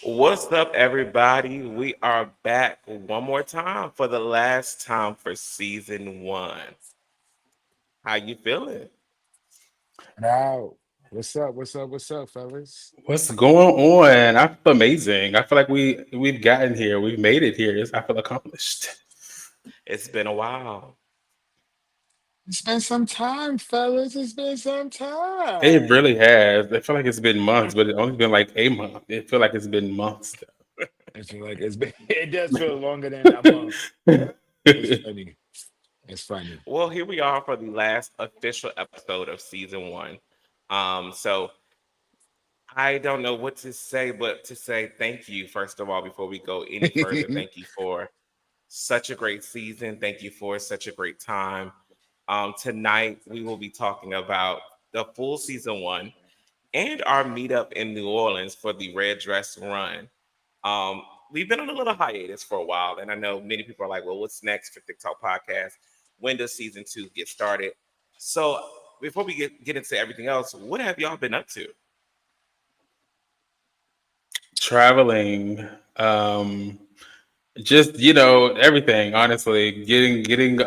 What's up, everybody? We are back one more time for the last time for season one. How you feeling? Now, what's up? What's up? What's up, fellas? What's going on? I feel amazing. I feel like we've gotten here. We've made it here. I feel accomplished. It's been a while. It's been some time, fellas. It's been some It time. really has. I feel like it's been months, but it's only been like a month. It feel like it's been months. I feel like it's been. It does feel longer than a month. It's funny. It's funny. Well, here we are for the last official episode of season one. So I don't know what to say, but to say thank you, first of all, before we go any further. Thank you for such a great season. Thank you for such a great time. Tonight, we will be talking about the full season one and our meetup in New Orleans for the Red Dress Run. Um, we've been on a little hiatus for a while, and I know many people are like, well, what's next for Thique Talk Podcast? When does season two get started? So, before we get into everything else, what have y'all been up to? Traveling, just everything. Honestly, getting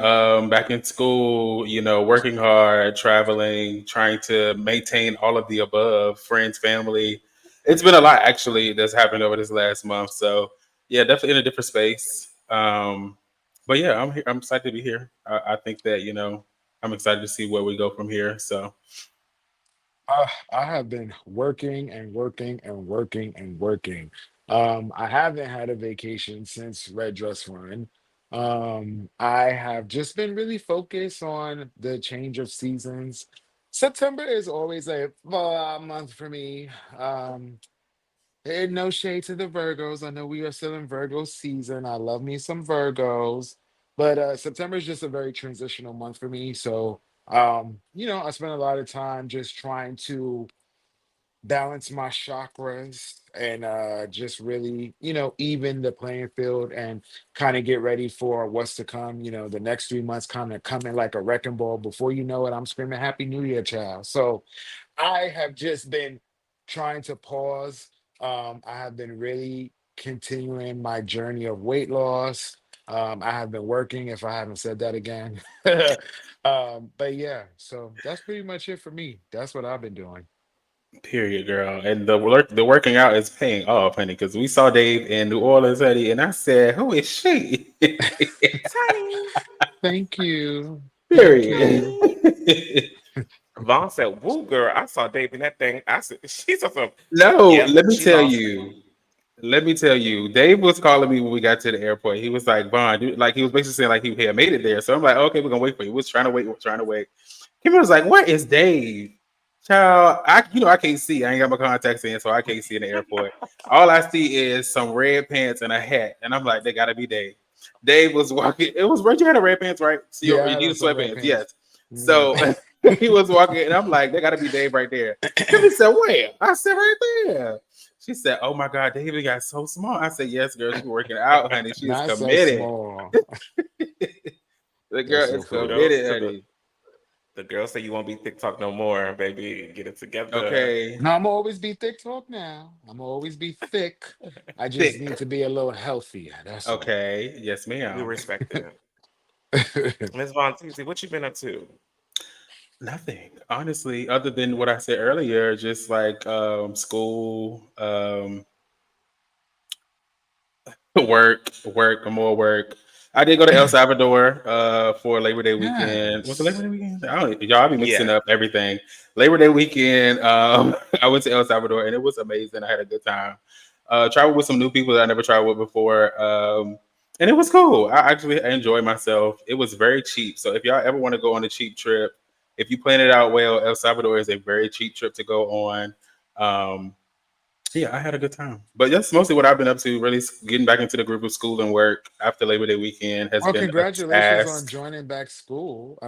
back in school. Working hard, traveling, trying to maintain all of the above. Friends, family. It's been a lot actually that's happened over this last month. So yeah, definitely in a different space. But yeah, I'm here. I'm excited to be here. I think that I'm excited to see where we go from here. So I have been working and working and working and working. I haven't had a vacation since Red Dress Run. I have just been really focused on the change of seasons. September is always a month for me. And no shade to the Virgos. I know we are still in Virgo season. I love me some Virgos. But September is just a very transitional month for me. So I spend a lot of time just trying to balance my chakras and just really, even the playing field and kind of get ready for what's to come. The next 3 months kind of coming like a wrecking ball. Before you know it, I'm screaming Happy New Year, child. So I have just been trying to pause. I have been really continuing my journey of weight loss. I have been working, if I haven't said that again. But yeah, so that's pretty much it for me. That's what I've been doing. period, girl. And the working out is paying off, honey. Because we saw Dave in New Orleans, honey, and I said, "Who is she?" Tiny, Thank you. Thank Period. you. tiny. Vaughn said, "Woo, girl, I saw Dave in that thing." I said, "She's awesome." No, Yep, let me she tell lost. you. Let me tell you, Dave was calling me when we got to the airport. He was like, Vaughn, dude, like he was basically saying like he had made it there. So I'm like, okay, we're gonna wait for you. We're trying to wait, we're trying to wait. Kim was like, where is Dave? Child, I can't see. I ain't got my contacts in, so I can't see in the airport. All I see is some red pants and a hat. And I'm like, they gotta be Dave. Dave was walking. It was right. You had a red pants, right? So Yeah, I you had need on some red sweatpants, pants. yes. Mhm. So he was walking, and I'm like, they gotta be Dave right there. Kimmy said, where? I said, right there. She said, "Oh my God, David got so small." I said, "Yes, girl, she's working out, honey. She is Not so committed. small. The girl That's so is funny. Kudos committed, to honey." the girl say you won't be TikTok no more, baby. Get it together. Okay, No, I'm always be thick talk now. I'm always be thick. I just thick. need to be a little healthier. That's all. Okay, yes, We ma'am. respect it. Miss Von Teasy, what you been up to? Nothing, honestly, other than what I said earlier, just like school, work, more work. I did go to El Salvador for Labor Day weekend. Was it Labor Yes. Day weekend? I don't y'all I be mixing Yeah. up everything. Labor Day weekend, I went to El Salvador and it was amazing. I had a good time. Traveled with some new people that I never traveled with before. And it was cool. I actually enjoyed myself. It was very cheap. So if y'all ever want to go on a cheap trip, if you plan it out well, El Salvador is a very cheap trip to go on. Um, yeah, I had a good time. But that's mostly what I've been up to. Really getting back into the group of school and work after Labor Day weekend has Well, been a congratulations on task. joining back school,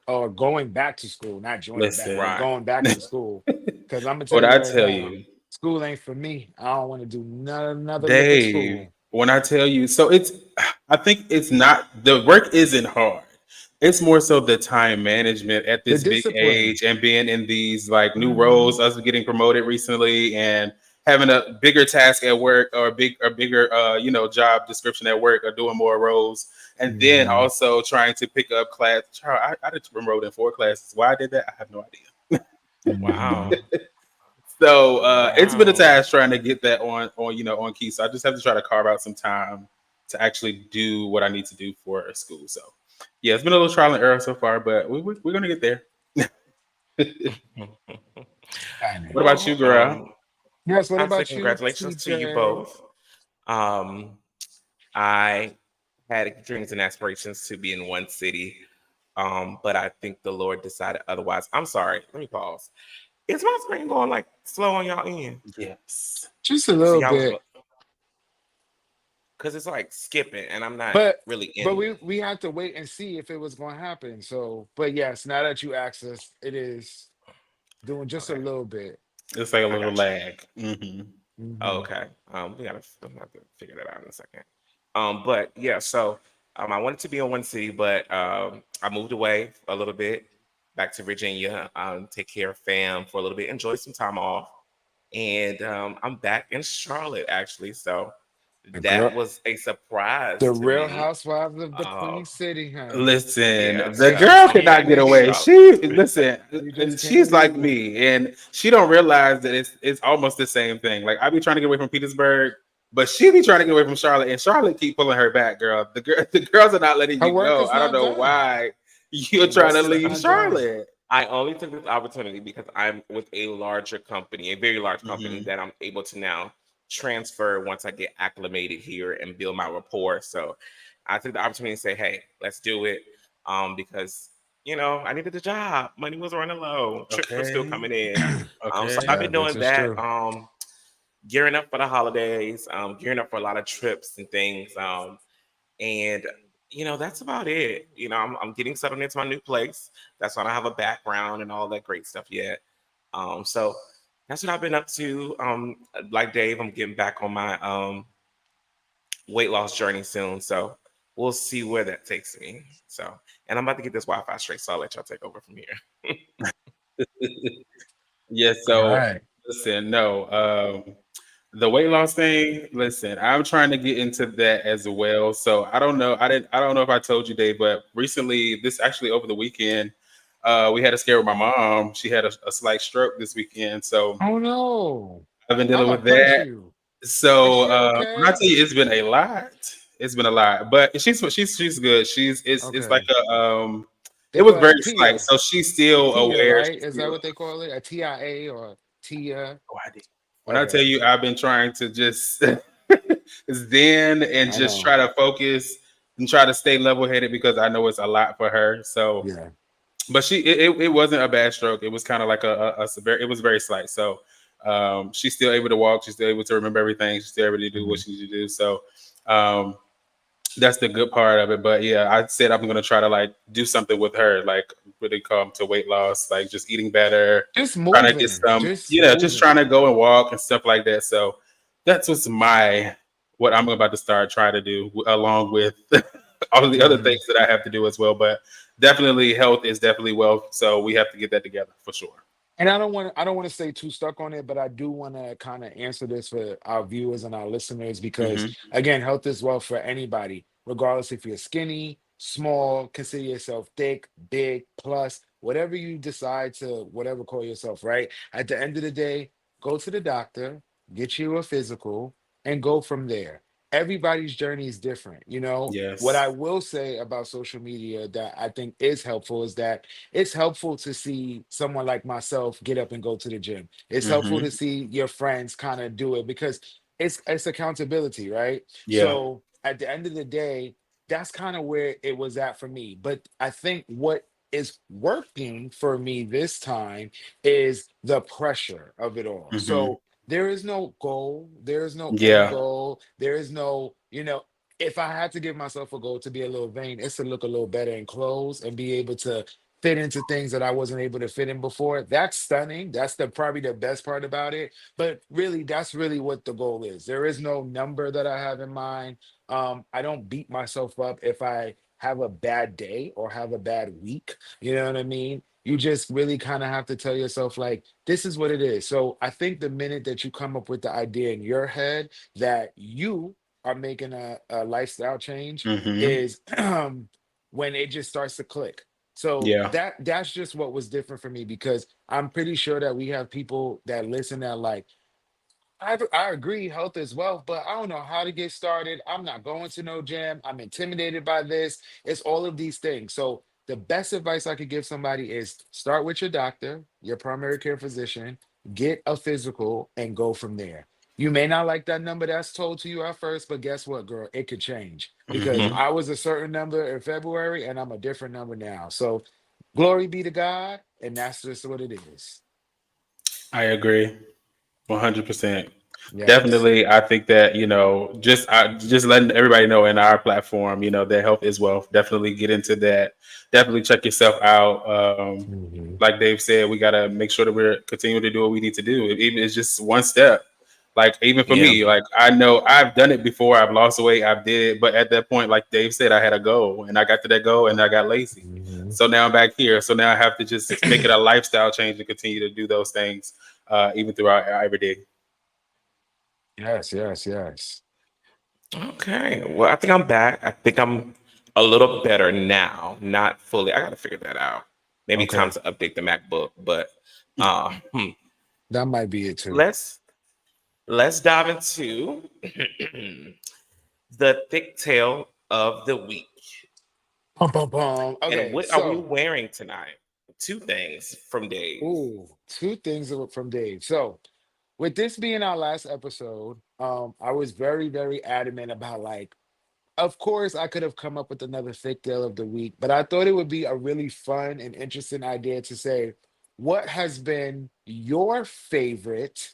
or going back to school, not joining back, but Listen, Right. going back to school. Because I'm gonna tell what you I right tell now, you, school ain't for me. I don't want to do another lick of Dave, school. when I tell you, so I think it's not, the work isn't hard. It's more so the time management at The this big discipline. age and being in these like new roles, Mhm. us getting promoted recently and having a bigger task at work or bigger job description at work or doing more roles, and then Hmm. also trying to pick up class. Child, I just enrolled in 4 classes. Why I did that, I have no idea. Hmm. Wow. So it's been a Wow. task trying to get that on key. So I just have to try to carve out some time to actually do what I need to do for school. So yeah, it's been a little trial and error so far, but we're gonna get there. What about you, Well, girl? Yes. What I say about you, congratulations to you TJ? both. Um, I had dreams and aspirations to be in one city, but I think the Lord decided otherwise. I'm sorry. Let me pause. Is my screen going like slow on y'all end? Yes. Just a See, little I was bit, because it's like skipping, and I'm not but really but in. we had to wait and see if it was going to happen. So, but yes, now that you asked us, it is doing just a Okay, little bit. It's like a I little got you. lag. Oh, Hmm. okay. We gotta I'm gonna have to figure that out in a second. But yeah, so I wanted to be in one city, but I moved away a little bit back to Virginia, take care of fam for a little bit, enjoy some time off, and I'm back in Charlotte actually. So The that girl, was a surprise the to Real me. Housewives of the Uh, Queen City, honey. Listen, yeah, the so Just girl I'm cannot back get in came away. in. Charlotte. She listen, You just she's came like in. me, and she don't realize that it's almost the same thing. Like I be trying to get away from Petersburg, but she be trying to get away from Charlotte, and Charlotte keep pulling her back, girl. The girls are not letting Her you work go. is I don't not know done. why you're Her trying work to is leave not done. Charlotte. I only took this opportunity because I'm with a larger company, a very large company Hmm. that I'm able to now transfer once I get acclimated here and build my rapport. So I took the opportunity to say, hey, let's do it. Because, I needed a job. Money was running low. Trips were still Okay, coming in. So I've okay. Yeah, been this doing is that, true. gearing up for the holidays, gearing up for a lot of trips and things. And that's about it. I'm getting settled into my new place. That's why I don't have a background and all that great stuff yet. So that's what I've been up to. Like Dave, I'm getting back on my weight loss journey soon. So we'll see where that takes me. So, and I'm about to get this Wi-Fi straight, so I'll let y'all take over from here. Yes. All So right. listen, no. The weight loss thing, listen, I'm trying to get into that as well. So I don't know. I don't know if I told you, Dave, but recently, this actually over the weekend, we had a scare with my mom. She had a slight stroke this weekend. So Oh no. I've been I'm dealing gonna with pray for that. you. Is So she when I okay? tell you it's been a lot, it's been a lot. But she's good. It's like Okay. it They was call it a very slight. Tia. So she's A still Tia, aware. right? She's Is that still what they call it? A TIA or Tia? oh, I did. When I tell Okay. you I've been trying to just zen and I just know. try to focus and try to stay level headed because I know it's a lot for her. So, Yeah. but it wasn't a bad stroke. It was kind of like a severe. It was very slight. So, she's still able to walk. She's still able to remember everything. She's still able to do what Mhm. she needs to do. So, um, that's the good part of it. But yeah, I said I'm gonna try to like do something with her, like really come to weight loss, like just eating better, Just trying to get moving. some, Just just trying moving. to go and walk and stuff like that. So that's what I'm about to start trying to do, along with all of the other Mhm. things that I have to do as well. But definitely, health is definitely wealth. So we have to get that together for sure. And I don't want to stay too stuck on it, but I do want to kind of answer this for our viewers and our listeners because Hmm. again, health is wealth for anybody, regardless if you're skinny, small, consider yourself thick, big, plus, whatever you decide to whatever call yourself, right? At the end of the day, go to the doctor, get you a physical, and go from there. Everybody's journey is different, you know. What Yes. I will say about social media that I think is helpful is that it's helpful to see someone like myself get up and go to the gym. It's helpful to Hmm. see your friends kind of do it because it's accountability, right? Yeah. So at the end of the day, that's kind of where it was at for me. But I think what is working for me this time is the pressure of it all. Hmm. So there is no goal, there is no end Yeah. goal, there is no, if I had to give myself a goal to be a little vain, it's to look a little better in clothes and be able to fit into things that I wasn't able to fit in before. That's stunning. That's the probably the best part about it. But really, that's really what the goal is. There is no number that I have in mind. I don't beat myself up if I have a bad day or have a bad week. You know what I mean? You just really kind of have to tell yourself, like, this is what it is. So I think the minute that you come up with the idea in your head that you are making a lifestyle change Hmm. is when it just starts to click. So Yeah. that's just what was different for me, because I'm pretty sure that we have people that listen that like, I agree, health is wealth, but I don't know how to get started. I'm not going to no gym. I'm intimidated by this. It's all of these things. So the best advice I could give somebody is start with your doctor, your primary care physician, get a physical, and go from there. You may not like that number that's told to you at first, but guess what, girl? It could change, because Hmm. Hmm. I was a certain number in February and I'm a different number now. So glory be to God, and that's just what it is. I agree. 100%. Yes. Definitely, I think that just letting everybody know in our platform, that health is wealth. Definitely get into that. Definitely check yourself out. Mhm. Like Dave said, we gotta make sure that we're continuing to do what we need to do. Even it's just one step. Like even for Yeah. me, like I know I've done it before. I've lost weight. I've did it, but at that point, like Dave said, I had a goal, and I got to that goal, and I got lazy. Mhm. So now I'm back here. So now I have to just make it a lifestyle change and continue to do those things, even throughout our everyday. Yes, yes, yes. Okay. Well, I think I'm back. I think I'm a little better now. Not fully. I gotta figure that out. Maybe time Okay. to update the MacBook. But hmm, That might be it too. let's let's dive into the thick tail of the week. Pum, pum, pum. And Okay, what are we so, wearing tonight? Two things from Dave. ooh, two things from Dave. So, with this being our last episode, I was very, very adamant about, like, of course, I could have come up with another fake tale of the week, but I thought it would be a really fun and interesting idea to say, what has been your favorite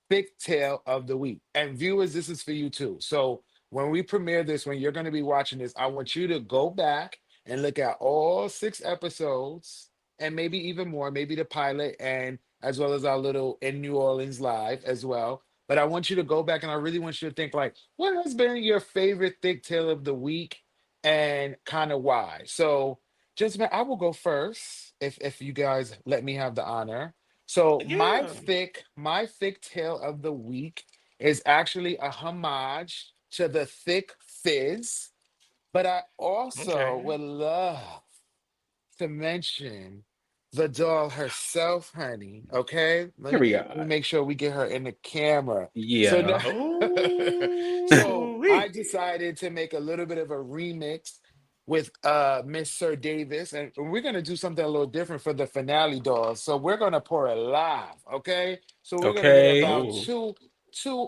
fake tale of the week? And viewers, this is for you too. So when we premiere this, when you're going to be watching this, I want you to go back and look at all 6 episodes, and maybe even more, maybe the pilot, and as well as our little in New Orleans live as well. But I want you to go back, and I really want you to think, like, what has been your favorite thick tale of the week and kind of why? So, just I will go first if you guys let me have the honor. So Yeah. my thick tale of the week is actually a homage to the thick fizz, but I also Okay. would love to mention the doll herself, honey. Okay, let me Period. make sure we get her in the camera. So now, Yeah. so Oh, I decided to make a little bit of a remix with Miss Sir Davis, and we're gonna do something a little different for the finale dolls. So we're gonna pour it live. Okay, so we're gonna get Okay. about oh,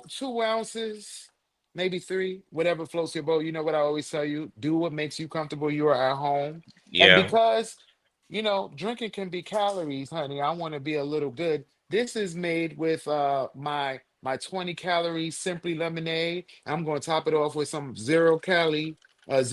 two ounces, maybe three, whatever floats your boat. You know what I always tell you: do what makes you comfortable. You are at home, and yeah. because drinking can be calories, honey. I want to be a little good. This is made with my 20 calorie simply lemonade. I'm going to top it off with some zero calorie, excuse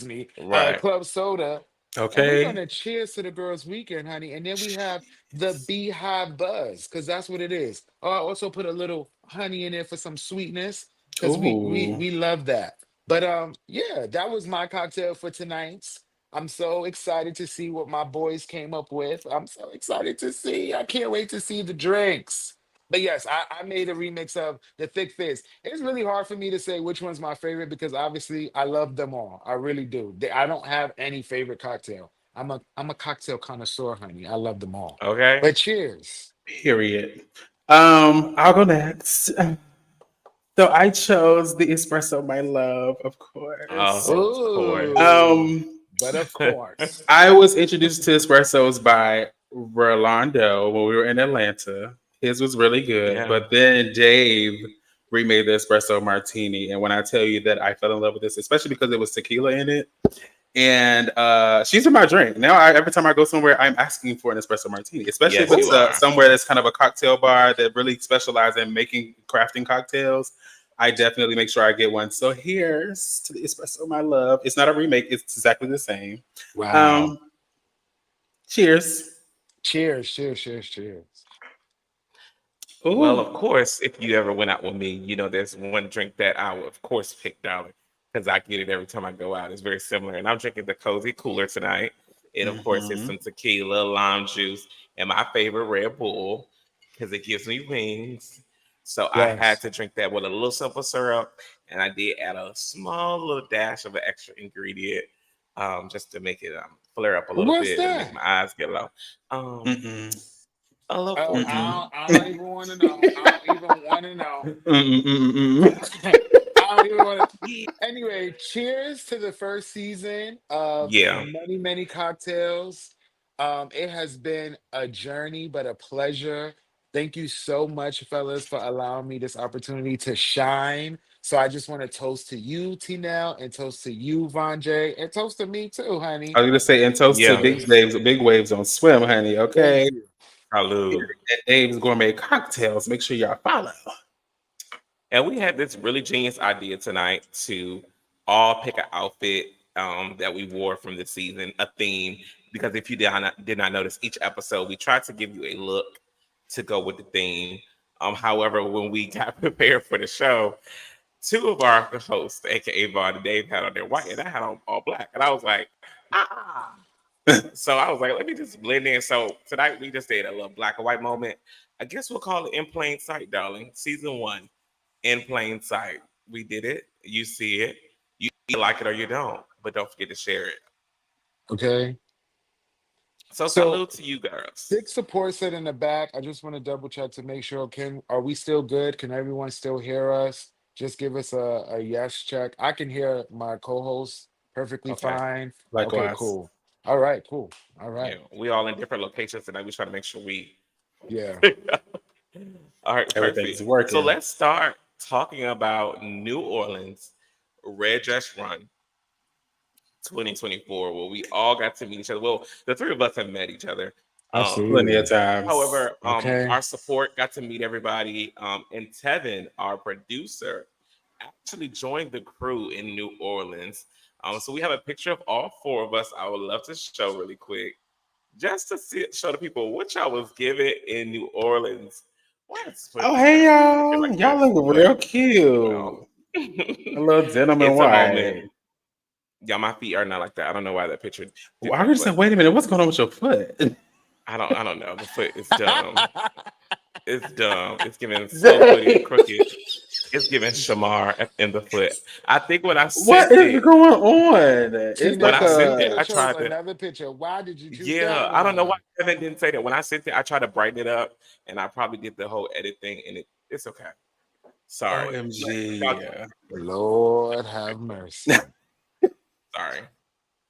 me, Right. club soda. And we're Okay. gonna cheers to the girls' weekend, honey. And then we have the Beehive Buzz, because that's what it is. Oh, I also put a little honey in there for some sweetness, because we we Ooh. we love that. But yeah, that was my cocktail for tonight's. I'm so excited to see what my boys came up with. I'm so excited to see. I can't wait to see the drinks. But yes, I made a remix of the Thick Fizz. It's really hard for me to say which one's my favorite, because obviously I love them all. I really do. I don't have any favorite cocktail. I'm a cocktail connoisseur, honey. I love them all. Okay. But cheers. Period. I'll go next. So I chose the espresso, my love, of course. Oh, of course. Ooh, Um, but of course. I was introduced to espressos by Rolando when we were in Atlanta. His was really good, Yeah. but then Dave remade the espresso martini, and when I tell you that I fell in love with this, especially because it was tequila in it, and she's in my drink now. Every time I go somewhere, I'm asking for an espresso martini, especially if Yes, you it's Ooh, are. somewhere that's kind of a cocktail bar that really specializes in making crafting cocktails. I definitely make sure I get one. So here's to the espresso, my love. It's not a remake; it's exactly the same. wow. Um, cheers. Cheers, cheers, cheers, cheers. Well, Ooh, of course, if you ever went out with me, there's one drink that I would, of course, pick, darling, because I get it every time I go out. It's very similar. And I'm drinking the Cozy Cooler tonight. It, of course, is Hmm. some tequila, lime juice, and my favorite Red Bull because it gives me wings. So I had Yes. to drink that with a little simple syrup, and I did add a small little dash of an extra ingredient, just to make it flare up a little What's bit and make that? my eyes get low. Um, Mm-mm. a little Oh, 14. I don't even want to know. I don't even want to know. Mm-mm. Mm-mm. I don't even want to. Anyway, cheers to the first season of Yeah. many, many cocktails. It has been a journey, but a pleasure. Thank you so much, fellas, for allowing me this opportunity to shine. So I just want to toast to you, T-Nell, and toast to you, Von J, and toast to me too, I honey. was gonna say, and toast to Yeah. big waves on swim, honey. Thank Okay, you. here Salud. at Dave's Gourmet Cocktails. Make sure y'all follow. And we had this really genius idea tonight to all pick an outfit that we wore from the season, a theme. Because if you did not notice, each episode we tried to give you a look to go with the theme. However, when we got prepared for the show, two of our hosts, aka Vaughn and Dave, had on their white, and I had on all black, and I was like, ah. So I was like, let me just blend in. So tonight we just did a little black and white moment. I guess we'll call it in plain sight, darling. Season one, in plain sight. We did it. You see it. You like it or you don't. But don't forget to share it. Okay. So So salute to you girls. Thick support said in the back. I just want to double check to make sure. Are we still good? Can everyone still hear us? Just give us a yes check. I can hear my co-host perfectly Okay. fine. Okay, Likewise, cool. All right, cool. All Yeah. right. We all in different locations tonight. We try to make sure we Yeah. all right, everything's perfect. So working. let's start talking about New Orleans Red Dress Run 2024, where we all got to meet each other. Well, the three of us have met each other. Plenty of Absolutely. times. However, Okay. our support got to meet everybody. And Tevin, our producer, actually joined the crew in New Orleans. So we have a picture of all four of us. I would love to show really quick, just to show the people what y'all was given in New Orleans. Let's put Oh, this hey picture y'all! like Y'all this. look Look, real cute. um, A little denim and it's a moment. white. Yeah, my feet are not like that. I don't know why that picture Well, did I that, just but said, wait a minute, what's going on with your foot? I don't know. The foot is dumb. It's dumb. It's giving slow footed, crooked. It's giving Shamar in the foot. I think when I What sent is it, going on? It's when like I T-Nell, you sent it, could a have I chose tried to. another picture. Why did you choose Yeah, that I don't know why one? Kevin didn't say that. When I sent it, I tried to brighten it up, and I probably did the whole edit thing, and it's okay. Sorry, y'all OMG. Lord have mercy. sorry.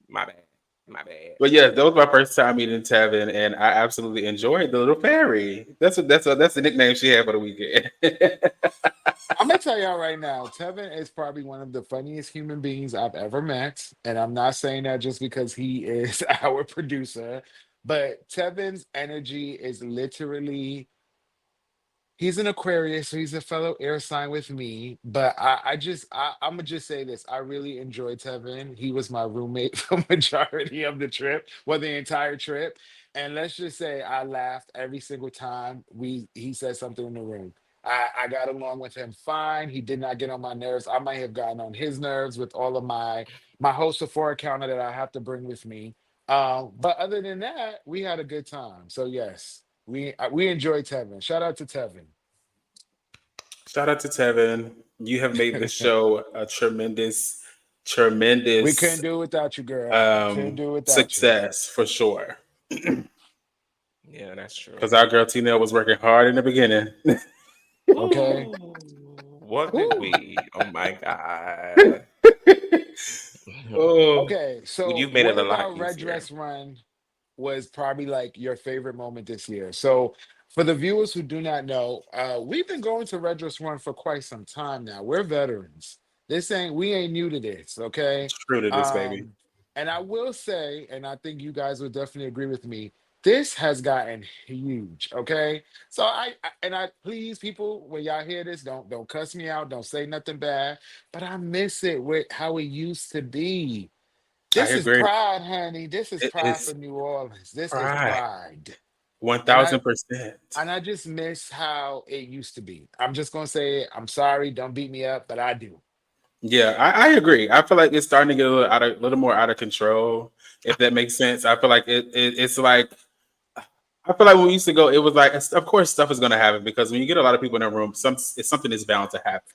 My bad. My bad. But yes, that was my first time meeting Tevin, and I absolutely enjoyed the little fairy. That's the nickname she had for the weekend. I'm gonna tell y'all right now, Tevin is probably one of the funniest human beings I've ever met. And I'm not saying that just because he is our producer, but Tevin's energy is literally, he's an Aquarius, so he's a fellow air sign with me. But I'm gonna just say this. I really enjoyed Tevin. He was my roommate for majority of the trip, well, the entire trip. And let's just say I laughed every single time he said something in the room. I got along with him fine. He did not get on my nerves. I might have gotten on his nerves with all of my host of four encounter that I have to bring with me. But other than that, we had a good time. So yes, we enjoyed Tevin. Shout out to Tevin. Shout out to Tevin. You have made this show a We couldn't tremendous do it without you, girl. Couldn't do it without you. success for sure. Yeah, that's true. Because our girl Tina was working hard in the beginning. Okay. Ooh, what did Woo. we? Oh my god. Oh, Okay. So You've made it what a lot about Red easier. Dress Run was probably like your favorite moment this year? So for the viewers who do not know, we've been going to Red Dress Run for quite some time now. We're veterans. We ain't new to this, okay? true to this, baby. Um, and I will say, and I think you guys would definitely agree with me, this has gotten huge, okay? So I please people, when y'all hear this, don't cuss me out, don't say nothing bad, but I miss it with how it used to be. I This is agree. pride, honey. This is It pride for is New Orleans. This is pride. pride. One And I thousand percent. and I just miss how it used to be. I'm just gonna say it. I'm sorry, don't beat me up, but I do. Yeah, I agree. I feel like it's starting to get a little little more out of control. If that makes sense, I feel like it's like I feel like when we used to go, it was like, of course, stuff is going to happen because when you get a lot of people in a room, something is bound to happen.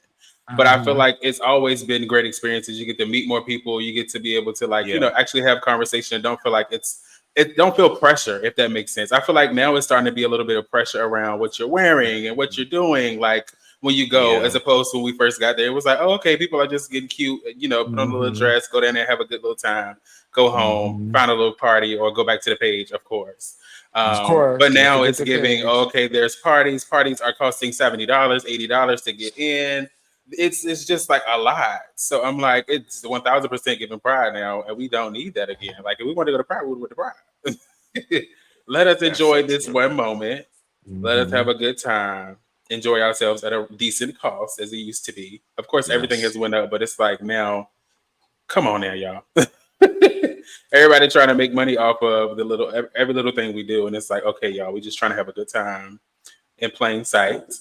But I feel Uh-huh. like it's always been great experiences. You get to meet more people. You get to be able to like, Yeah, actually have conversation. Don't feel like it don't feel pressure, if that makes sense. I feel like now it's starting to be a little bit of pressure around what you're wearing and what you're doing. Like when you go, as yeah, opposed to when we first got there, it was like, oh, okay, people are just getting cute, put on a little Hmm. dress, go down there, have a good little time, go home, Hmm. find a little party, or go back to the page, of course. Of But course, can't now forget it's the giving, oh, page. okay, there's parties. Parties are costing $70, $80 to get in. It's just like a lot. So I'm like, it's 1000% giving pride now, and we don't need that again. Like if we want to go to pride, we would go to pride. Let us that's so enjoy this true. one moment. Let us have Hmm. a good time. Enjoy ourselves at a decent cost as it used to be. Of course, everything has Yes. went up, but it's like now, come on now, y'all. Everybody trying to make money off of the little every little thing we do, and it's like, okay, y'all, we just trying to have a good time in plain sight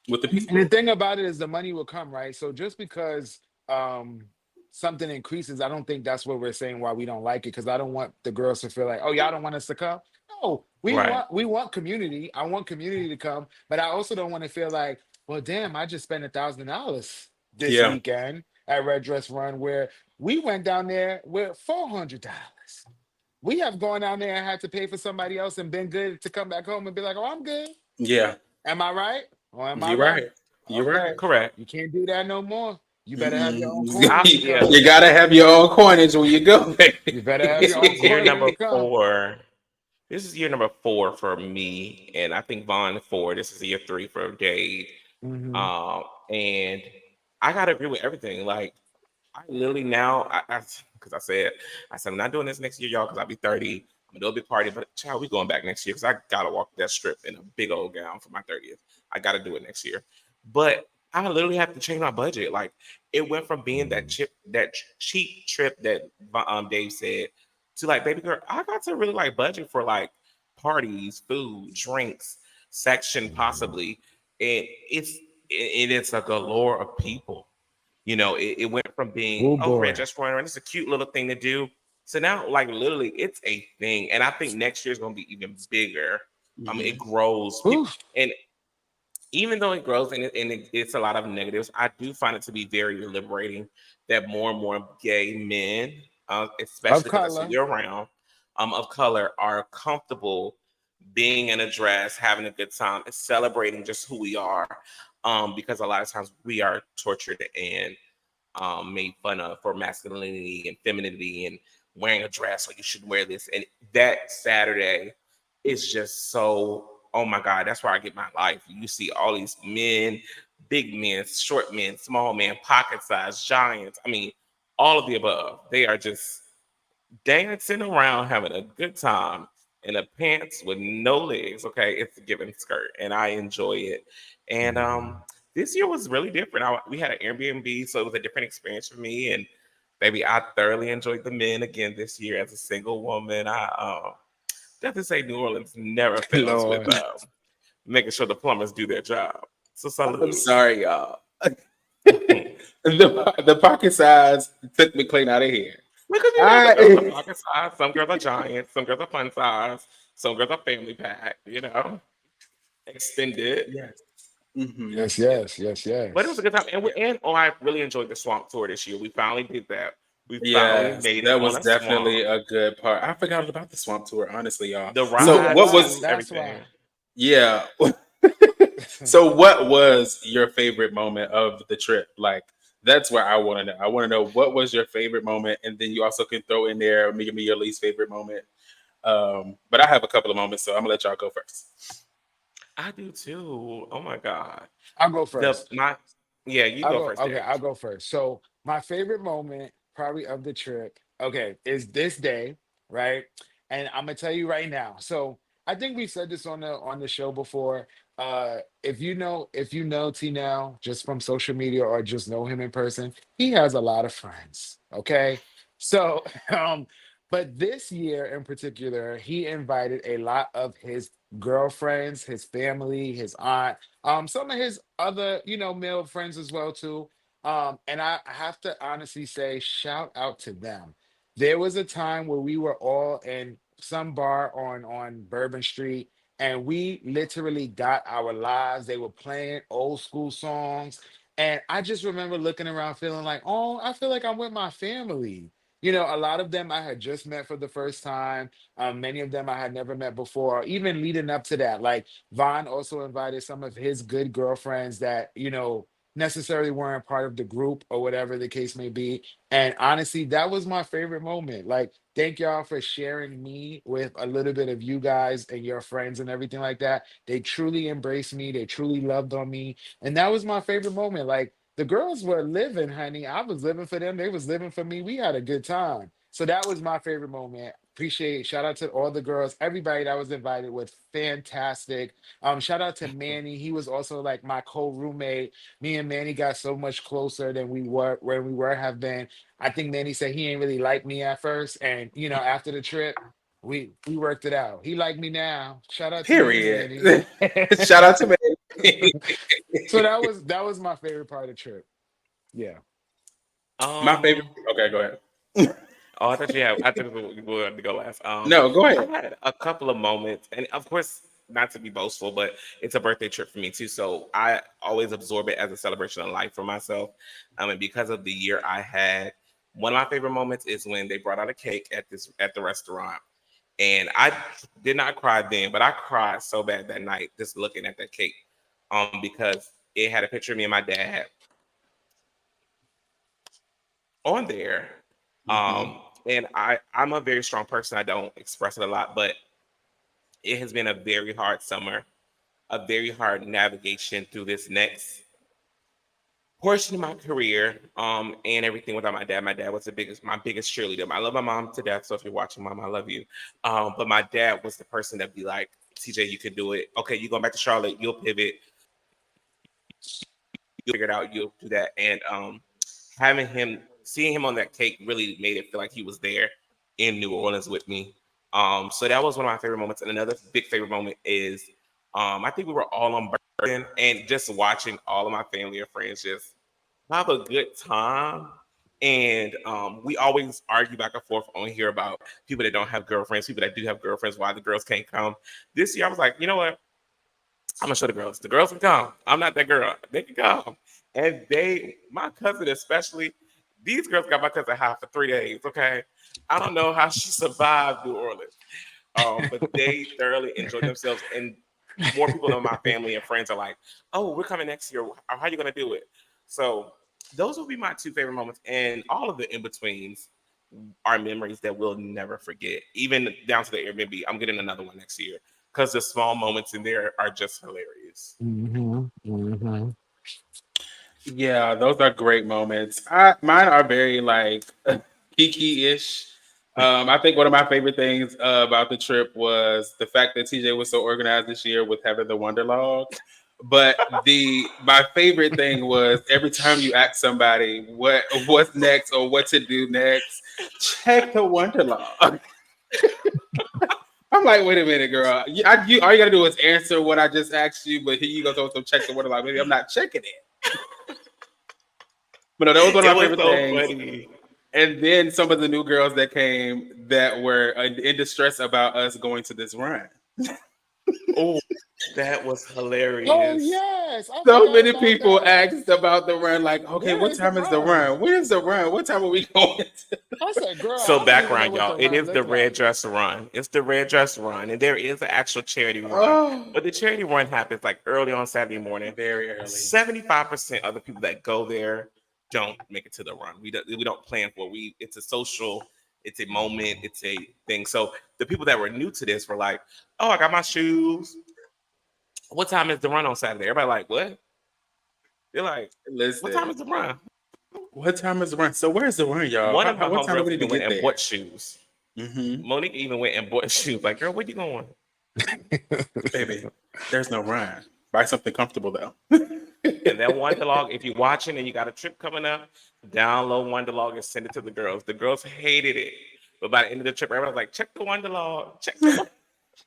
with the And the people. thing about it is the money will come, right? So just because um something increases, I don't think that's what we're saying why we don't like it. Because I don't want the girls to feel like, oh, y'all don't want us to come. No, Right. we want community. I want community to come, but I also don't want to feel like, well, damn, I just spent $1,000 this Yeah, weekend at Red Dress Run where we went down there with $400. We have gone down there and had to pay for somebody else and been good to come back home and be like, oh, I'm good. yeah, Am I right? Or am I you're wrong? right. You're Okay. right. Correct. You can't do that no more. You better have your own Mm-mm. coin I when you yeah. come. You gotta have your own coinage when you go. You better have This your own was year coin when number you come. 4. This is year number 4 for me, and I think Vaughn 4. This is year 3 for Jade. Hmm. Um, and I gotta agree with everything. Like I literally now, because I said I'm not doing this next year, y'all, because I'll be 30. I'm gonna do a big party, but child, we going back next year because I gotta walk that strip in a big old gown for my 30th. I gotta do it next year. But I literally have to change my budget. Like it went from being that cheap trip that Dave said to like, baby girl, I got to really like budget for like parties, food, drinks, section possibly, and it's a galore of people. It went from being, Oh oh, Red boy. just running around. It's a cute little thing to do. So now, like literally, it's a thing, and I think next year is going to be even bigger. It Mhm. grows, Whew. and even though it grows it's a lot of negatives, I do find it to be very liberating that more and more gay men, Of especially because that's who color. we're around, of color, are comfortable being in a dress, having a good time, and celebrating just who we are. Because a lot of times we are tortured and made fun of for masculinity and femininity and wearing a dress, or you should wear this. And that Saturday is just so, oh my God, that's where I get my life. You see all these men, big men, short men, small men, pocket size, giants. I mean, all of the above. They are just dancing around, having a good time in a pants with no legs. Okay, it's a given skirt, and I enjoy it. And this year was really different. We had an Airbnb, so it was a different experience for me. And baby, I thoroughly enjoyed the men again this year as a single woman. I have to say, New Orleans never fails with Lord. making sure the plumbers do their job. So I'm salute. sorry, y'all. The pocket size took me clean out of here. Because the girls are I pocket size, some girls are giant, some girls are fun size, some girls are family pack, extended. yes. Hmm. Yes, Yeah. yes, yes, But it was a yes. good time. And, Yeah. I really enjoyed the swamp tour this year. We finally did that. We finally Yes, made it that on was a swamp. definitely a good part. I forgot about the swamp tour, honestly, y'all. The We did So a rides, what lot. was food, That's why. everything. yeah. So what was your favorite moment of the trip? Like that's where I want to know. I want to know what was your favorite moment, and then you also can throw in there maybe your least favorite moment. But I have a couple of moments, so I'm gonna let y'all go first. I do too. Oh my God. I'll go The first. my Yeah, you I'll go go. first, Okay, Dave. I'll go first. So my favorite moment, probably of the trip, okay, is this day, right? And I'm gonna tell you right now. So I think we said this on the show before. If you know T.nell just from social media or just know him in person, he has a lot of friends. Okay, so but this year in particular, he invited a lot of his girlfriends, his family, his aunt, some of his other, male friends as well too. And I have to honestly say, shout out to them. There was a time where we were all in some bar on Bourbon Street, and we literally got our lives. They were playing old school songs. And I just remember looking around feeling like, oh, I feel like I'm with my family. A lot of them I had just met for the first time. Many of them I had never met before, even leading up to that. Like Vaughn also invited some of his good girlfriends that, necessarily weren't part of the group or whatever the case may be. And honestly, that was my favorite moment. Like, thank y'all for sharing me with a little bit of you guys and your friends and everything like that. They truly embraced me, they truly loved on me. And that was my favorite moment. Like, the girls were living, honey. I was living for them. They was living for me. We had a good time. So that was my favorite moment. Appreciate shout out to all the girls, everybody that was invited was fantastic. Shout out to Manny. He was also like my co-roommate. Me and Manny got so much closer than we were when we were have been. I think Manny said he ain't really like me at first, and after the trip, we worked it out. He like me now. Shout out to you, Period. Manny. Shout out to me. So that was my favorite part of the trip. Yeah. My favorite. Um, Okay, go ahead. oh, I thought you had. I thought we wanted to go last. No, go I ahead. had a couple of moments, and of course, not to be boastful, but it's a birthday trip for me too. So I always absorb it as a celebration of life for myself. And because of the year I had, one of my favorite moments is when they brought out a cake at the restaurant, and I did not cry then, but I cried so bad that night just looking at that cake, because it had a picture of me and my dad on there. Hmm. And I'm a very strong person. I don't express it a lot, but it has been a very hard summer, a very hard navigation through this next portion of my career, and everything without my dad. My dad was my biggest cheerleader. I love my mom to death, so if you're watching, mom, I love you. But my dad was the person that'd be like, TJ, you can do it. Okay, you going back to Charlotte, you'll pivot, you'll figure it out, you'll do that. And having him, seeing him on that cake really made it feel like he was there in New Orleans with me. So that was one of my favorite moments. And another big favorite moment is, I think we were all on Burden and just watching all of my family and friends just have a good time. And we always argue back and forth on here about people that don't have girlfriends, people that do have girlfriends, why the girls can't come. This year, I was like, you know what? I'm gonna show the girls. The girls can come. I'm not that girl. They can come. And my cousin especially, these girls got my cousin high for 3 days. Okay, I don't know how she survived New Orleans, but they thoroughly enjoyed themselves. And more people in my family and friends are like, "Oh, we're coming next year. How are you gonna do it?" So those will be my two favorite moments, and all of the in betweens are memories that we'll never forget. Even down to the Airbnb, I'm getting another one next year because the small moments in there are just hilarious. Hmm. Hmm. Yeah, those are great moments. Mine are very like geeky-ish. I think one of my favorite things about the trip was the fact that TJ was so organized this year with having the Wonder Log. But the my favorite thing was every time you ask somebody what's next or what to do next, check the Wonder Log. I'm like, wait a minute, girl. All you gotta do is answer what I just asked you, but here you go, so check the Wonder Log. Maybe I'm not checking it. But no, that was one It of my was favorite so things. funny. And then some of the new girls that came that were in distress about us going to this run. Oh, that was Oh hilarious. yes, I So forgot many about people that. asked about the run, like, okay, what Where is the time is the run? run? When is the run? What time are we going to? I said, girl, So I don't even know background, what y'all. the It run is the looked Red like. Dress Run. It's the Red Dress Run, and there is an actual charity run. Oh, But the charity run happens like early on Saturday morning. very early. 75% of the people that go there don't make it to the run. We don't plan for it. It's a social, it's a moment, it's a thing. So the people that were new to this were like, "Oh, I got my shoes. What time is the run on Saturday?" Everybody like, "What?" They're like, "What time Listen, is the run?" what time is the run? So where's the run, y'all? One of my What time do we homegirls need to even went get and there? bought shoes. Mm-hmm. Monique even went and bought shoes. Like, girl, where you going? Baby, there's no run. Buy something comfortable though. And that Wonderlog, if you're watching and you got a trip coming up, download Wonderlog and send it to the girls. The girls hated it. But by the end of the trip, everyone was like, check the Wonderlog. Check the Wonderlog.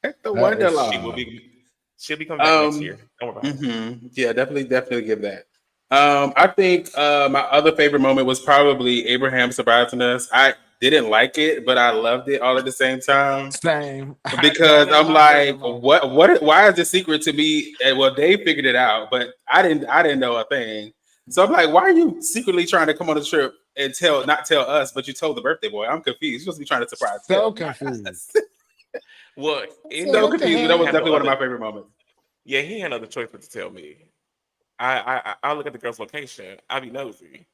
Check the That Wonder is She will Log. funny. be she'll be coming back next year. Don't worry about it. Yeah, definitely give that. I think my other favorite moment was probably Abraham surprising us. I didn't like it, but I loved it all at the same time Same. That because is I'm my favorite like, moment. why is the secret to me? And well, they figured it out, but I didn't know a thing. So I'm like, why are you secretly trying to come on a trip and not tell us, but you told the birthday boy? I'm confused. You're supposed to be trying to surprise So him, not confused. us. Well, I in said, So him, what the confused, but he that was didn't have hell? no definitely one of other. my favorite moments. Yeah, he had no other choice but to tell me. I look at the girl's location. I be nosy.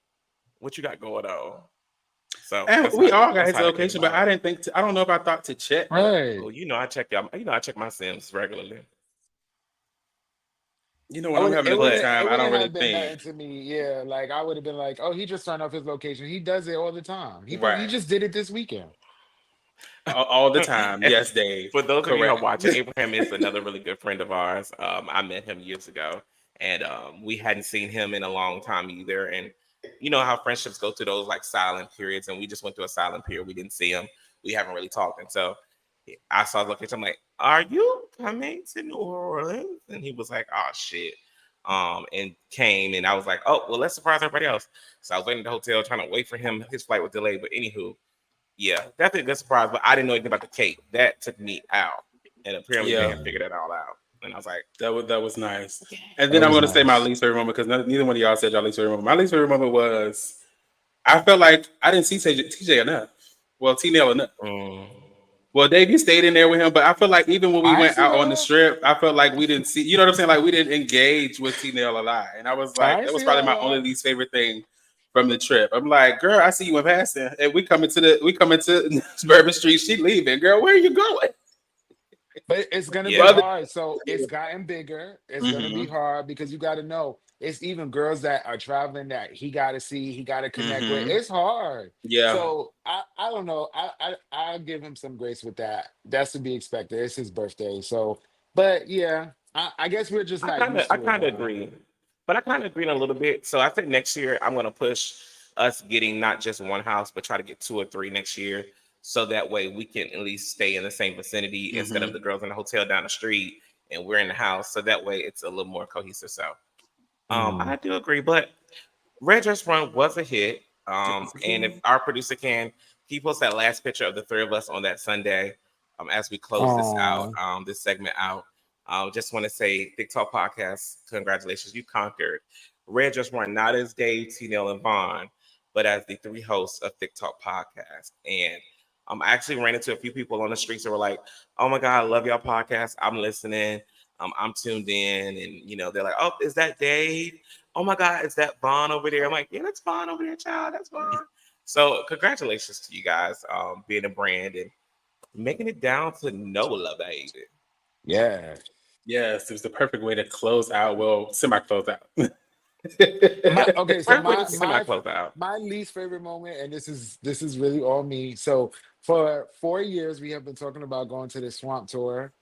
What you got going on? So And that's how we all got that's his how that came location, but I about. didn't think. I don't know if I thought to check, but Right. Oh, I check y'all. I check my Sims regularly. when I'm having a good But time, It I don't wouldn't really have been think. nothing to me. Yeah, like I would have been like, oh, he just turned off his location. He does it all the time. He Right. just did it this weekend. All the time. and Yes, Dave. for those of you who are Correct. watching, Abraham is another really good friend of ours. I met him years ago, and we hadn't seen him in a long time either. And you know how friendships go through those like silent periods, and we just went through a silent period. We didn't see him. We haven't really talked, and so I saw his location. I'm like, "Are you coming to New Orleans?" And he was like, "Oh shit." And came, and I was like, "Oh, well, let's surprise everybody else." So I was waiting at the hotel, trying to wait for him. His flight was delayed, but anywho, yeah, definitely a good surprise. But I didn't know anything about the cake. That took me out, and apparently they Yeah, had figured that all out. And I was like, that was nice. And That then I'm was going to say my nice. least favorite moment because neither one of y'all said y'all least favorite moment. My least favorite moment was I felt like I didn't see TJ enough. Well, T.nell enough. mm, Well, Dave, you stayed in there with him, but I feel like even when we I went see out on the her. strip, I felt like we didn't see. You know what I'm saying? Like we didn't engage with T.nell a lot, and I was like, I that was see her probably a my only lot. least favorite thing from the trip. I'm like, girl, I see you in passing, and we coming to Bourbon Street. She leaving, girl. Where are you going? But it's gonna be yeah, But hard. So it's gotten bigger. It's gonna be mm-hmm, hard because you gotta know it's even girls that are traveling that he gotta see, he gotta connect with. mm-hmm, It's hard. yeah. So I don't know. I'll give him some grace with that. That's to be expected. It's his birthday. So but yeah, I guess we're just not used I to it, kind of Vaughn. agree, but I kind of agree in a little bit. So I think next year I'm gonna push us getting not just one house, but try to get two or three next year, so that way we can at least stay in the same vicinity instead of Mm-hmm. the girls in the hotel down the street and we're in the house. So that way it's a little more cohesive. So Mhm. I do agree, but Red Dress Run was a hit. And if our producer can, he post that last picture of the three of us on that Sunday. As we close this out, Oh, this segment out, just want to say, Thique Talk Podcast, congratulations, you conquered. Red Dress Run, not as Dave, T.nell, and Vaughn, but as the three hosts of Thique Talk Podcast. And I actually ran into a few people on the streets that were like, "Oh my God, I love y'all podcast. I'm listening. I'm tuned in." And they're like, "Oh, is that Dave? Oh my God, is that Vaughn over there?" I'm like, "Yeah, that's Vaughn over there, child. That's Vaughn." So congratulations to you guys, being a brand and making it down to NOLA, baby. yeah. Yes, it was the perfect way to close out. Well, semi close out. My okay, so Perfect way my to semi my close out. my least favorite moment, and this is really all me. So for 4 years, we have been talking about going to the swamp tour.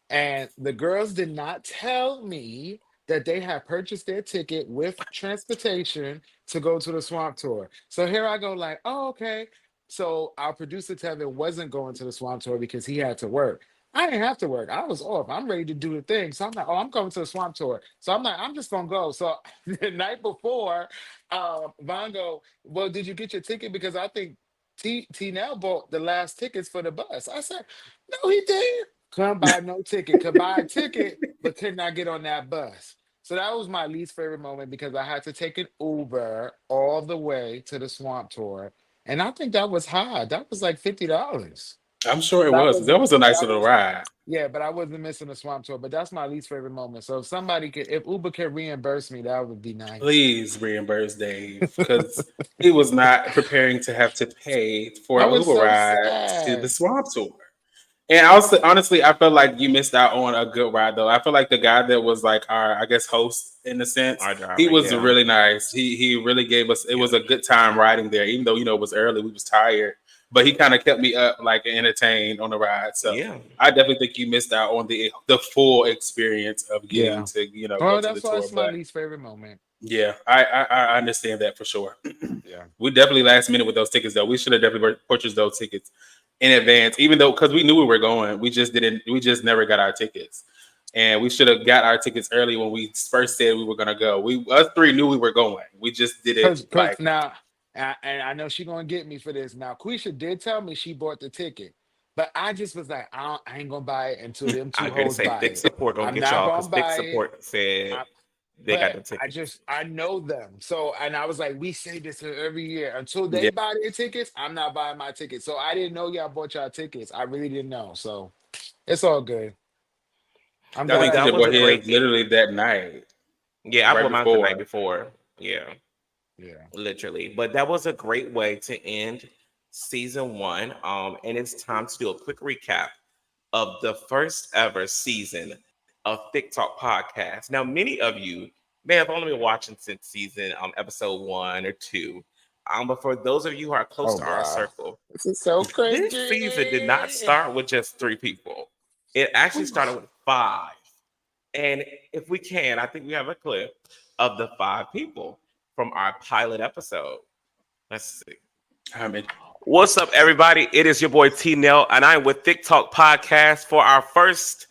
And the girls did not tell me that they had purchased their ticket with transportation to go to the swamp tour. So here I go, like, oh, okay. So our producer Tevin wasn't going to the swamp tour because he had to work. I didn't have to work. I was off. I'm ready to do the thing. So I'm like, oh, I'm going to the swamp tour. So I'm like, I'm just gonna go. So the night before, Von go, well, did you get your ticket? Because I think T.nell bought the last tickets for the bus. I said, no, he didn't. Couldn't buy no ticket. Could buy a ticket, but could not get on that bus. So that was my least favorite moment because I had to take an Uber all the way to the swamp tour. And I think that was high. That was like $50. I'm sure it But I was. That wasn't, was a but nice I little was, ride. yeah, but I wasn't missing the swamp tour. But that's my least favorite moment. So if somebody could, if Uber could reimburse me, that would be nice. Please reimburse Dave because he was not preparing to have to pay for I an was Uber so ride to the sad. swamp tour. And also, honestly, I felt like you missed out on a good ride, though. I feel like the guy that was like our, I guess, host in a sense, Our he driver, was yeah, really nice. He really gave us. It yeah, was a good time riding there, even though it was early. We was tired, but he kind of kept me up, like entertained on the ride. So yeah. I definitely think you missed out on the full experience of getting Yeah. to go Well, to the that's why tour. it's my But least favorite moment. yeah, I understand that for sure. Yeah. We definitely last minute with those tickets though. We should have definitely purchased those tickets in advance, even though because we knew we were going, we just didn't. We just never got our tickets. and we should have got our tickets early when we first said we were gonna go. Us three knew we were going. We just did it Cause like now, and I know she gonna get me for this. Now, Quisha did tell me she bought the ticket, but I just was like, I ain't gonna buy it until them I two agree to hoes say buy thick it. support gonna I'm get not y'all gonna because thick buy it. support said I, they got but the tickets. I know them. So, and I was like, we say this every year until they yeah. buy their tickets. I'm not buying my tickets. So I didn't know y'all bought y'all tickets. I really didn't know. So it's all good. I'm I But think glad that TJ you was bought a know. his great literally that night, yeah, I right bought mine the night before. before. Yeah, Yeah. literally. But that was a great way to end season one. And it's time to do a quick recap of the first ever season of Thique Talk Podcast. Now, many of you may have only been watching since season episode 1 or 2. But for those of you who are close Oh to our wow. circle, This is so this season did not cringy. start with just 3 people. It actually started with 5. And if we can, I think we have a clip of the 5 people from our pilot episode. Let's see. I mean, What's up, everybody? It is your boy Tee.nell, and I'm with Thique Talk Podcast for our first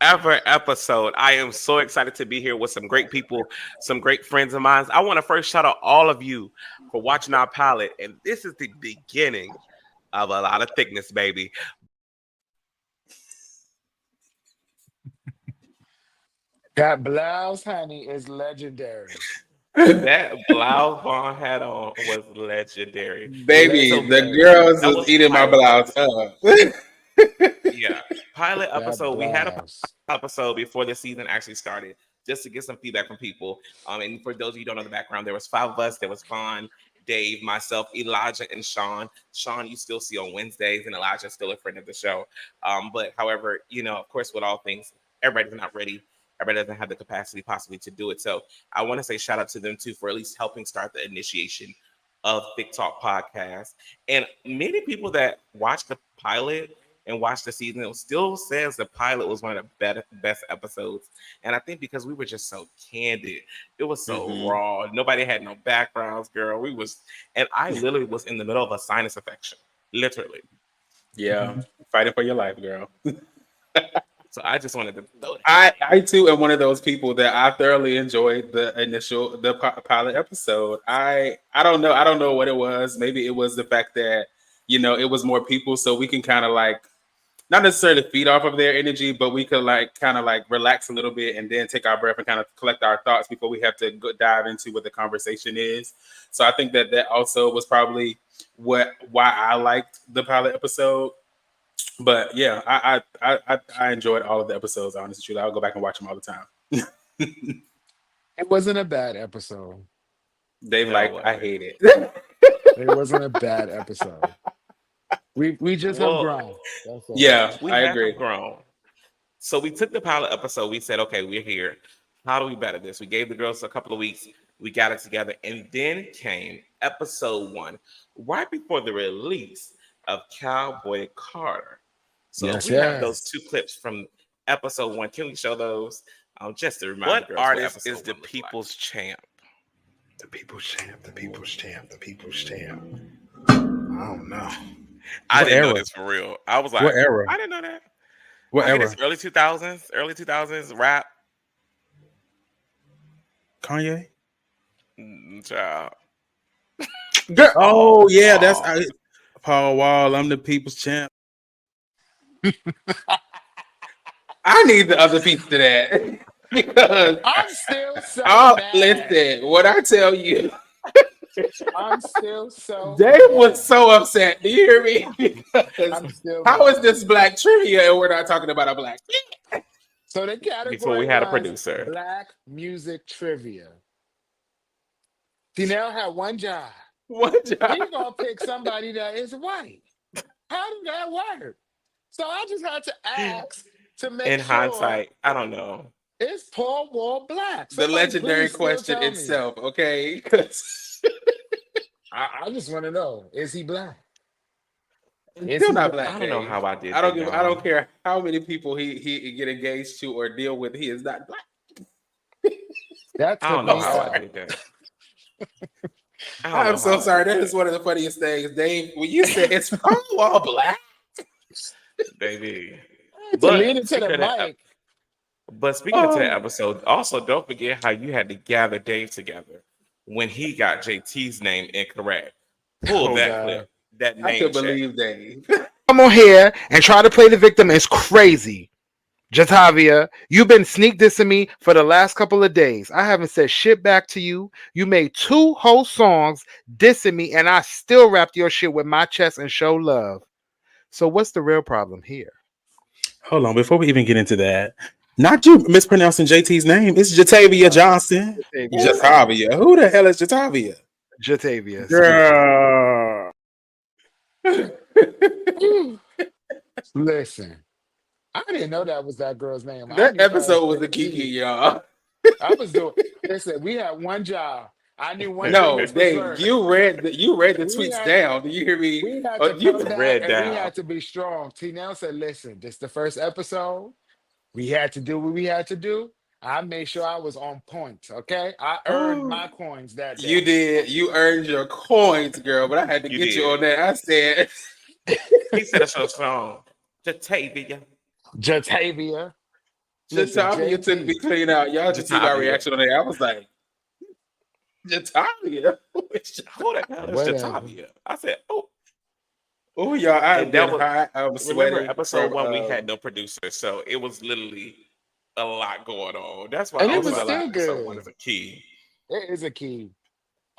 ever episode. I am so excited to be here with some great people, some great friends of mine. I want to first shout out all of you for watching our pilot, and this is the beginning of a lot of thickness, baby. That blouse, honey, is legendary. That blouse Vaughn had on was legendary. baby, So the Legendary. girls that was was eating my pilot blouse episode. up. Yeah, pilot That episode. We had a blouse. episode before the season actually started, just to get some feedback from people. And for those of you who don't know the background, there was 5 of us. There was Vaughn, Dave, myself, Elijah, and Sean. Sean, you still see on Wednesdays, and Elijah's still a friend of the show. But however, of course, with all things, everybody's not ready. Everybody doesn't have the capacity possibly to do it. So I want to say shout out to them too for at least helping start the initiation of Thique Talk Podcast. And many people that watch the pilot and watch the season, it still says the pilot was one of the best episodes. And I think because we were just so candid, it was so hmm raw. Nobody had no backgrounds, girl. And I literally was in the middle of a sinus infection, literally. Yeah, fighting for your life, girl. So I just wanted to throw that. I too am one of those people that I thoroughly enjoyed the pilot episode. I don't know what it was. Maybe it was the fact that it was more people, so we can kind of like not necessarily feed off of their energy, but we could like kind of like relax a little bit and then take our breath and kind of collect our thoughts before we have to dive into what the conversation is. So I think that also was probably why I liked the pilot episode. But yeah, I enjoyed all of the episodes. Honestly, truly, I'll go back and watch them all the time. It wasn't a bad episode. Dave, No, it like, I wasn't. hate it. It wasn't a bad episode. We just have Well, grown. That's all. Yeah, we I have agree. grown. So we took the pilot episode. We said, okay, we're here. How do we better this? We gave the girls a couple of weeks. We got it together. And then came episode 1, right before the release of Cowboy Carter. So if Yes, we have those yes. 2 clips from episode 1, can we show those? Just to remind the girls what artist is the people's champ? The people's champ, the people's champ, the people's champ. I don't know. I What didn't know era? this for real. I was like, What era? I didn't know that. What I mean, era? it's early 2000s rap. Kanye? Child. Girl, oh yeah, that's Paul Wall. I'm the people's champ. I need the other piece to that because I'm still so mad. listen. What I tell you, I'm still so Dave was mad. so upset. Do you hear me? Because I'm still how mad. is this black trivia and we're not talking about a black? So the category Before we had a was producer. Black Music Trivia. Tee.nell had one job. What job? He's gonna pick somebody that is white. How did that work? So I just had to ask to make In sure hindsight, I don't know. is Paul Wall black? The Somebody legendary please still question tell me. itself. Okay. 'Cause I just want to know: is he black? still not black. I don't know Dave. how I did I don't that, I don't y'all. care how many people he get engaged to or deal with. He is not black. That I took don't know me how I out. did that. I don't know I'm so how I sorry. did That is one of the funniest things, Dave. When you said it's all black, baby. To But lean into speaking the of that, mic. But speaking of that Oh, episode, also don't forget how you had to gather Dave together when he got JT's name incorrect. Pull Oh that God. clip, that I name could check. believe Dave. Come on here and try to play the victim is crazy. Jatavia, you've been sneak dissing me for the last couple of days. I haven't said shit back to you. You made 2 whole songs dissing me, and I still rapped your shit with my chest and show love. So what's the real problem here? Hold on, before we even get into that, not you mispronouncing JT's name. It's Jatavia Johnson. Jatavia, sorry. Jatavia. Who the hell is Jatavia? Jatavia, excuse me. Girl. Listen, I didn't know that was that girl's name. I That knew her as episode was a Kiki, JT. y'all. I was doing. Listen, we had one job. I knew one thing No, was for Dave, sure. you read the We tweets had down. Do you hear me? we had Oh, to come you back Red and we down. had to be strong. T.nell said, "Listen, this the first episode. We had to do what we had to do. I made sure I was on point. Okay, I earned oh, my coins that you day. did. You earned your coins, girl. But I had to You get you on did. that. I said, He said it's your song. Jatavia. Jatavia, listen, Jatavia took me JT. clean out. Y'all should see my Jatavia. reaction on that. I was like, Jatavia. Who the hell is Whatever. Jatavia? I said, oh. Oh, y'all, I've And that been was, hot. I'm remember, sweating episode from one, we had no producer. So it was literally a lot going on. That's why And I it always was felt like still episode one good. is a key. It is a key.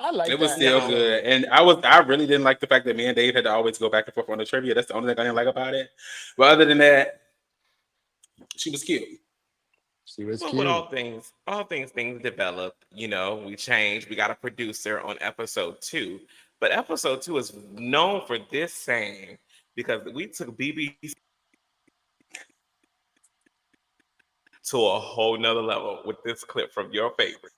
I like It was that still Now, good. episode. And I really didn't like the fact that me and Dave had to always go back and forth on the trivia. That's the only thing I didn't like about it. But other than that, she was cute. She was well, with cute. things develop. We changed. We got a producer on episode two, but episode two is known for this saying because we took BBC to a whole nother level with this clip from your favorite.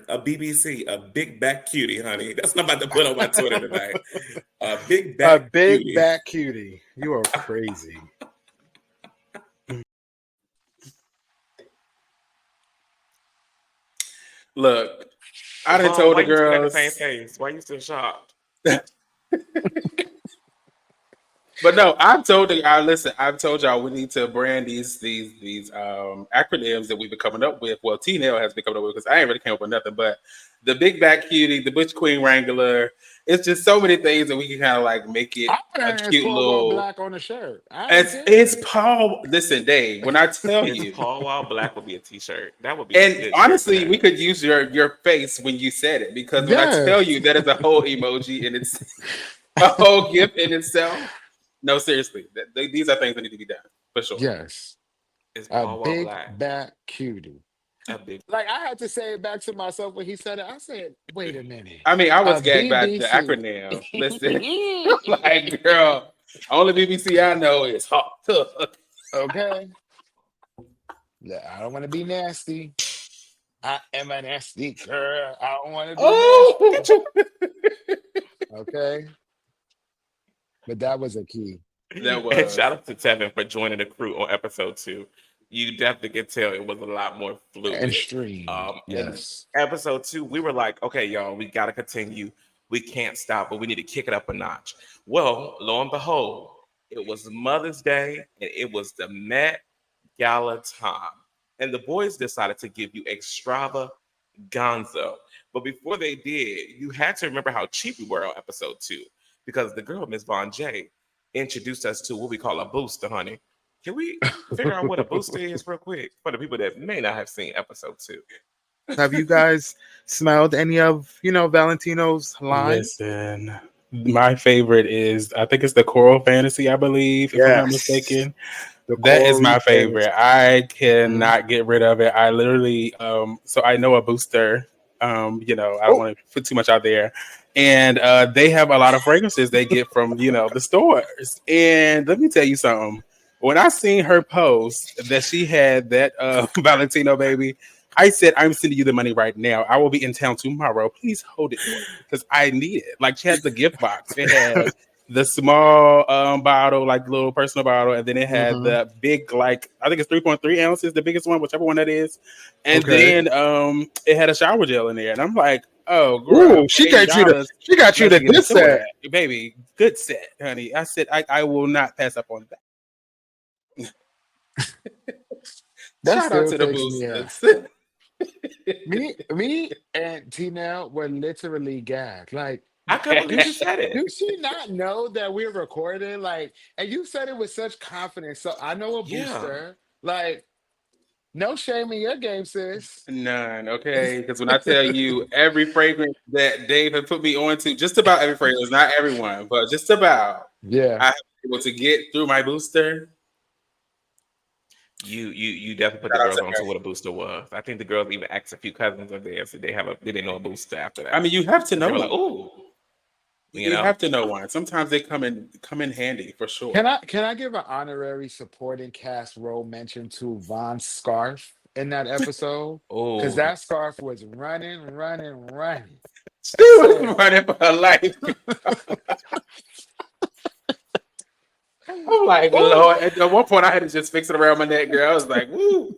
A BBC, a big back cutie, honey. That's what I'm about to put on my Twitter tonight. A big A back big cutie. back cutie. You are crazy. Look, I done Vaughn, told why the you still got the same girls. face? Why you still shocked? But no, I've told y'all we need to brand these acronyms that we've been coming up with. Well, T.nell has been coming up with because I ain't really came up with nothing. But the Big Back Cutie, the Butch Queen Wrangler, it's just so many things that we can kind of like make it I'm a wearing his cute Paul Wall little. Black on the shirt. I don't It's care. Paul. Listen, Dave, when I tell It's you, Paul Wall Black would be a T-shirt. That would be a and good shirt for honestly, that. we could use your face when you said it because when I tell Yes. you that is a whole emoji and it's a whole gift in itself. No, seriously, these are things that need to be done for sure. Yes. It's A Paul Wall big Black. back cutie. A big. Like I had to say it back to myself when he said it. I said, wait a minute. I mean, I was A gagged by the BBC. acronym. Listen, like, girl, only BBC I know is hot. Okay. Yeah, I don't want to be nasty. I am a nasty girl. I don't want to be Oh, nasty. Okay. But that was a key. that And was. shout out to Tevin for joining the crew on episode two. You definitely could tell it was a lot more fluid. And streamed. And Yes. episode two, we were like, okay, y'all, we got to continue. We can't stop, but we need to kick it up a notch. Well, lo and behold, it was Mother's Day and it was the Met Gala time. And the boys decided to give you extravaganza. But before they did, you had to remember how cheap we were on episode two because the girl, Miss Vonn.j, introduced us to what we call a booster, honey. Can we figure out what a booster is real quick for the people that may not have seen episode two? Have you guys smelled any of Valentino's line? Listen, my favorite is I think it's the Coral Fantasy, I believe, if I'm not Yes. mistaken. The That is my Corey favorite. I cannot get rid of it. I literally, so I know a booster. I don't want to put too much out there, and they have a lot of fragrances they get from the stores. And let me tell you something. When I seen her post that she had that Valentino baby, I said, "I'm sending you the money right now. I will be in town tomorrow. Please hold it for me because I need it." Like she had the gift box. It had the small bottle, like little personal bottle, and then it had the big, like I think it's 3.3 ounces, the biggest one, whichever one that is. And then it had a shower gel in there, and I'm like, "Oh, girl, Ooh, she $80, got you let's the get good into set. it, baby. Good set, honey." I said, "I will not pass up on that." That Shout out still to the takes me out. boosters. Me and T.nell were literally gagged. Like, I couldn't do believe you she, said it. do she not know that we're recording? Like, and you said it with such confidence. So I know a Yeah. booster. Like, no shame in your game, sis. None, okay? Because when I tell you every fragrance that Dave had put me on to, just about every fragrance, not everyone, but just about, Yeah. I have been able to get through my booster. You definitely put the Shout out girls to on her. to what a booster was. I think the girls even asked a few cousins of theirs did they didn't know a booster after I that. mean, you have to Because they know were like, one. ooh, you You know? have to know one. Sometimes they come in handy for Can sure. I give an honorary supporting cast role mention to Von's scarf in that episode? Because Oh, that scarf was running, running, running. She I was said, running for her life. I'm like, "Ooh, Lord. At one point, I had to just fix it around my neck, girl. I was like, woo.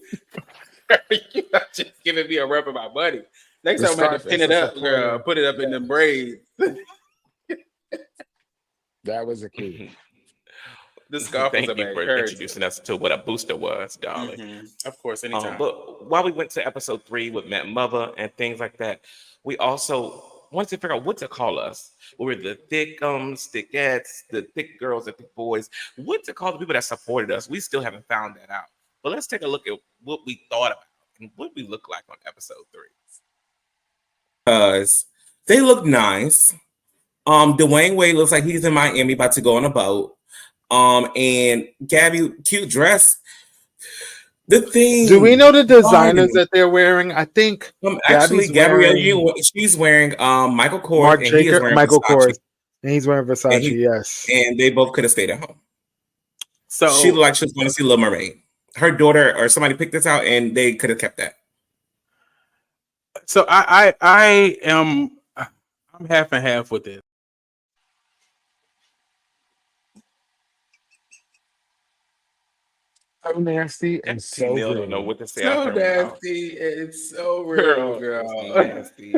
You're not just giving me a rub for my money. Next the time, I'm going to have scarf to pin is it a up, girl. supporting." Put it up in the Yes, braids. that was a key. The scarf was thank you for encouraging. introducing us to what a booster was, darling. Of course, anytime. But while we went to episode 3 with Matt Mother and things like that, we also wanted to figure out what to call us. We were the thickums, thickettes, the thick girls, the thick boys. What to call the people that supported us? We still haven't found that out. But let's take a look at what we thought about and what we look like on episode 3. Because they look nice. Dwayne Wade looks like he's in Miami about to go on a boat. And Gabby, cute dress. The Do we thing, know the designers Barney. that they're wearing? I think Actually, Gabby's Gabrielle wearing Union, she's wearing Michael Kors, Marc and he is Jacob, wearing Michael Versace, Kors, and he's wearing and Versace. Yes. they both could have stayed at home. She looked So, like she was going to see Little Mermaid. Her daughter or somebody picked this out, and they could have kept that. I am I'm half and half with this. So nasty and That so T-Nell don't know gritty. what to say out So her mouth. nasty and so real, Girl, it's girl. nasty.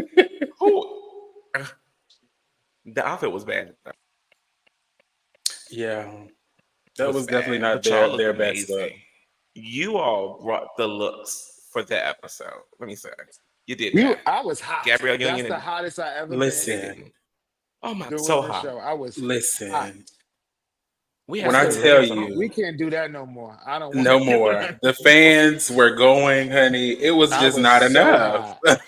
Who? The outfit was bad, Yeah, it that was was definitely bad, not but y'all looked their best look. amazing. You all brought the looks for the episode. Let me say, you did You, that. I was hot. Gabrielle That's Union the and hottest I ever they been Listen, didn't. Oh my, doing so this hot. show. I was hot. listen. We I had When I some said, good look, tell layers on. we you, can't do that no more. I don't want no to do more. that The no more. fans were going, honey. It was I just was not so enough. hot.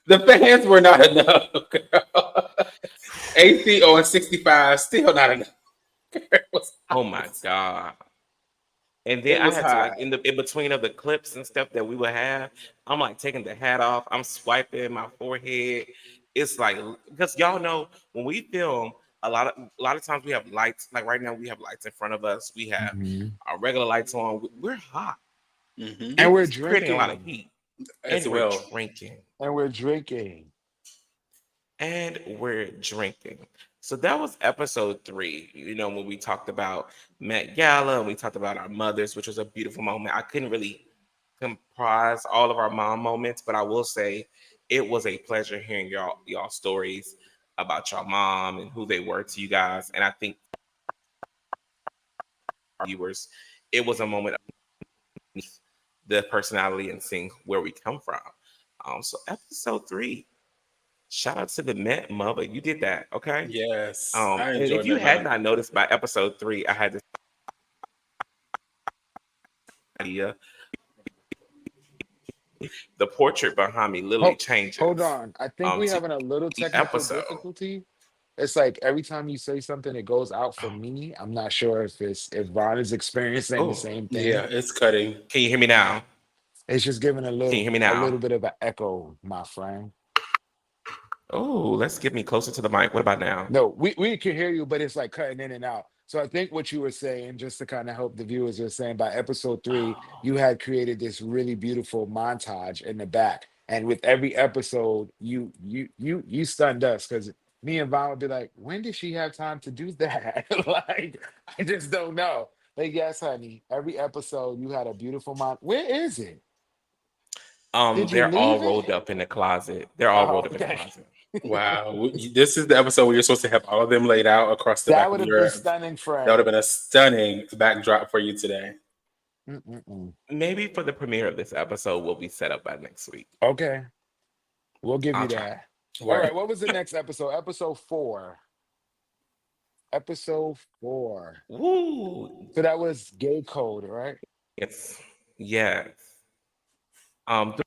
The fans were not enough, girl. AC on 65, still not enough. It was Oh hot. my god. And then It I was had to hot. like in between of the clips and stuff that we would have, I'm like taking the hat off, I'm swiping my forehead. It's like because y'all know when we film, a lot of times we have lights. Like right now, we have lights in front of us. We have Mhm. our regular lights on. We're hot. And we're It's creating a lot of drinking. heat, As and we're well. drinking. And we're drinking. So that was episode 3. You know, when we talked about Met Gala and we talked about our mothers, which was a beautiful moment. I couldn't really comprise all of our mom moments, but I will say it was a pleasure hearing y'all stories about your mom and who they were to you guys. And I think viewers, it was a moment of the personality and seeing where we come from. So episode 3. Shout out to the Met Mother. You did that, okay? Yes, I And enjoyed if you that had mother. not noticed by episode 3, I had this idea. The portrait behind me literally Hold changes. on. I think we To having a little each technical episode. difficulty. It's like every time you say something, it goes out for Oh, me. I'm not sure if Ron is experiencing the oh, same thing. Yeah, it's cutting. can you hear me now? It's just giving Can you hear me a now? little bit of an echo, my friend. Oh, let's get me closer to the mic. What about now? No, we can hear you, but it's like cutting in and out. So I think what you were saying, just to kind of help the viewers, are saying by episode 3, Oh, you had created this really beautiful montage in the back, and with every episode, you stunned us because me and Vaughn would be like, when did she have time to do that? Like, I just don't know. Like, yes, honey, every episode you had a beautiful Where is it? Did you they're all leave rolled it? up in the closet. They're all Oh, rolled up in the okay. closet. Wow. This is the episode where you're supposed to have all of them laid out across the That back of would have been your. stunning, That would have friend. been a stunning backdrop for you today. Mm-mm-mm. Maybe for the premiere of this episode, we'll be set up by next week. Okay, we'll give I'll you try. that. All Right. right, what was the next episode? Episode four. Episode four. Woo! So that was gay code, right? Yes, yes. The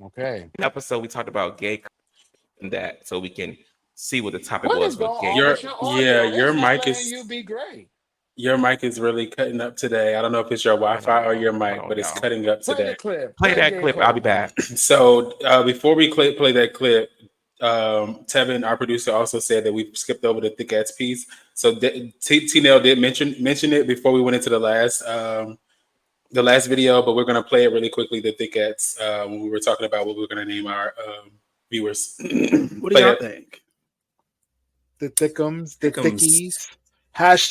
Okay. episode we talked about gay and that, so we can see what the topic What is was going with gay. on with your audio? Your It's not mic letting you is be great. really cutting up today. I don't know if it's your I don't Wi-Fi or know. your Hold mic, on, but it's y'all. cutting up Play the today. clip. Play Play that gay clip. I'll be code. back. So before we play that clip, Tevin, our producer, also said that we skipped over the thick ass piece. So T-Nell did mention it before we went into the last video, but we're gonna play it really quickly. The thick ass when we were talking about what we were gonna name our viewers. What do Play y'all that. think? The thickums, the Thickums. thickies.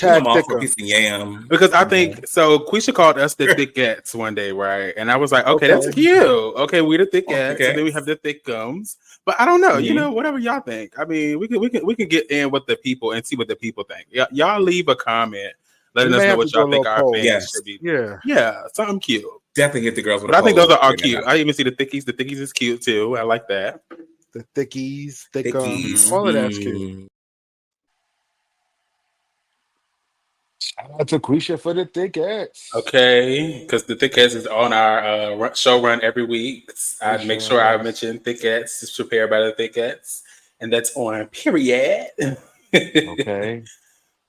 You know, I'm Hashtag all for a thickum. piece of yam. Because I Okay. think so. Quisha called us the thickets one day, right? And I was like, okay, that's Okay. cute. Okay, we're the thickets, Okay. and then we have the thickums. But I don't know, you Mhm. know, whatever y'all think. I mean, we can get in with the people and see what the people think. Y'all leave a comment We letting us may know have to what do a y'all think little our poll. fans Yes. should be. Yeah. Yeah, something cute. Definitely hit the girls with But a I think pole. those are all Figure that cute. out. I even see the thickies. The thickies is cute too. I like that. The thickies, thickums. Thickies. All of that's cute. Mm. Shout out to Quisha for the thickets. Okay, because the thickets is on our show run every week. I It make sure sure I is. mention thickets is prepared by the thickets, and that's on period. Okay.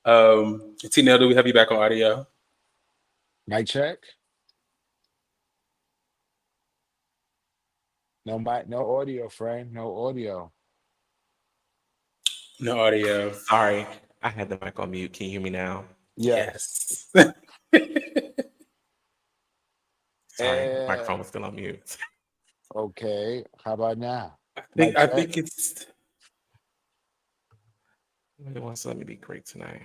T-Nell, do we have you back on audio? Mic check. No mic, no audio, friend. No audio. No audio. Sorry, I had the mic on mute. Can you hear me now? Yes. Yes. Sorry, the Eh, microphone was still on mute. okay. How about now? Mic I check. think it's Nobody wants to let me be great tonight.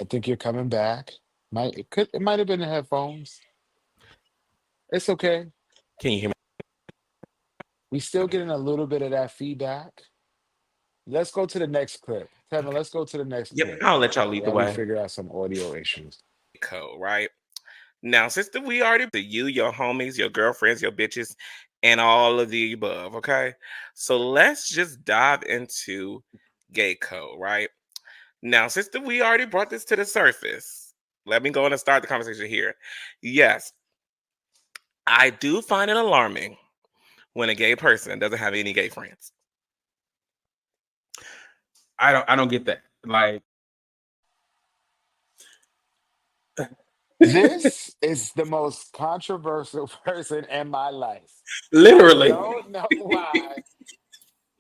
I think you're coming back. It might have been the headphones. It's okay. Can you hear me? We still getting a little bit of that feedback. Let's go to the next clip. Tevin, let's go to the next Yep, clip I'll let y'all lead the while we way. figure out some audio issues. Code, right? Now, sister, we already to you, your homies, your girlfriends, your bitches, and all of the above. Okay, so let's just dive into gay code, right? Now, sister, we already brought this to the surface. Let me go on and start the conversation here. Yes, I do find it alarming when a gay person doesn't have any gay friends. I don't get that. Like This is the most controversial person in my life. literally. I don't know why.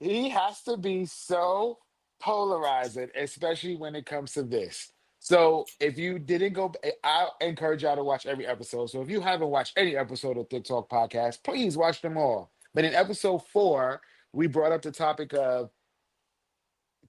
He has to be so polarizing, especially when it comes to this. So if you didn't go, I encourage y'all to watch every episode. So if you haven't watched any episode of Thique Talk Podcast, please watch them all. But in episode 4, we brought up the topic of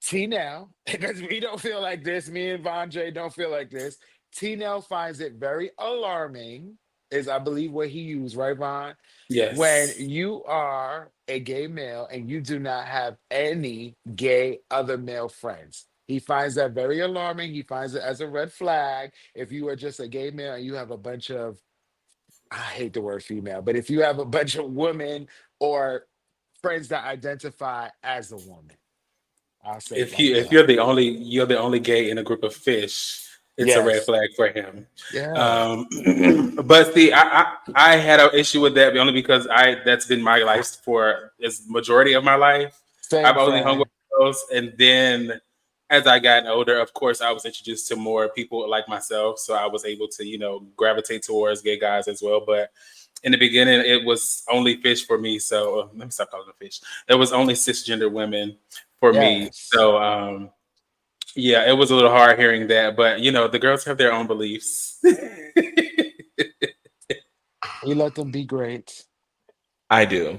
Tee.nell, because we don't feel like this. Me and Von.j don't feel like this. Tee.nell finds it very alarming, is I believe what he used, right, Von? When Yes. you are a gay male and you do not have any gay other male friends. He finds that very alarming. He finds it as a red flag. If you are just a gay male and you have a bunch of, I hate the word female, but if you have a bunch of women or friends that identify as a woman, I'll say it like If that. you're the only gay in a group of fish, it's a red Yes. flag for him. Yeah. But see, I had an issue with that only because that's been my life for this majority of my life. Same I've only hung friend. with girls, and then as I got older, of course, I was introduced to more people like myself, so I was able to gravitate towards gay guys as well. But in the beginning, it was only fish for me. So let me stop calling them fish. It was only cisgender women for me. Yes. So yeah, it was a little hard hearing that, but the girls have their own beliefs. We let them be great. I do.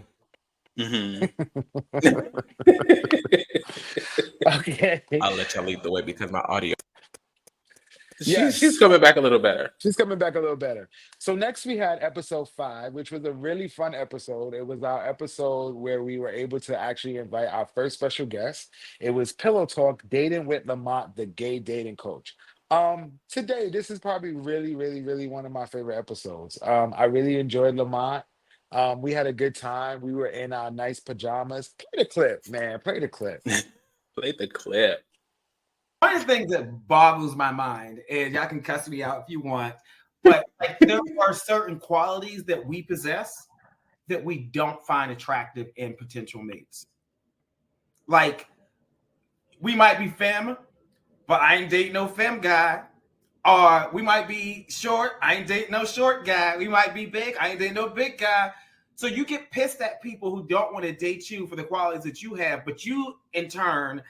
hmm Okay. I'll let y'all lead the way because my audio. She's Yes. coming back a little better. She's coming back a little better. So next we had episode 5, which was a really fun episode. It was our episode where we were able to actually invite our first special guest. It was Pillow Talk, dating with Lamont, the gay dating coach. Today, this is probably really, really, really one of my favorite episodes. I really enjoyed Lamont. We had a good time. We were in our nice pajamas. Play the clip, man. Play the clip. Play the clip. One of the things that boggles my mind is y'all can cuss me out if you want, but like there are certain qualities that we possess that we don't find attractive in potential mates. Like we might be femme, but I ain't dating no femme guy. Or we might be short, I ain't dating no short guy. We might be big, I ain't dating no big guy. So you get pissed at people who don't want to date you for the qualities that you have, but you in turn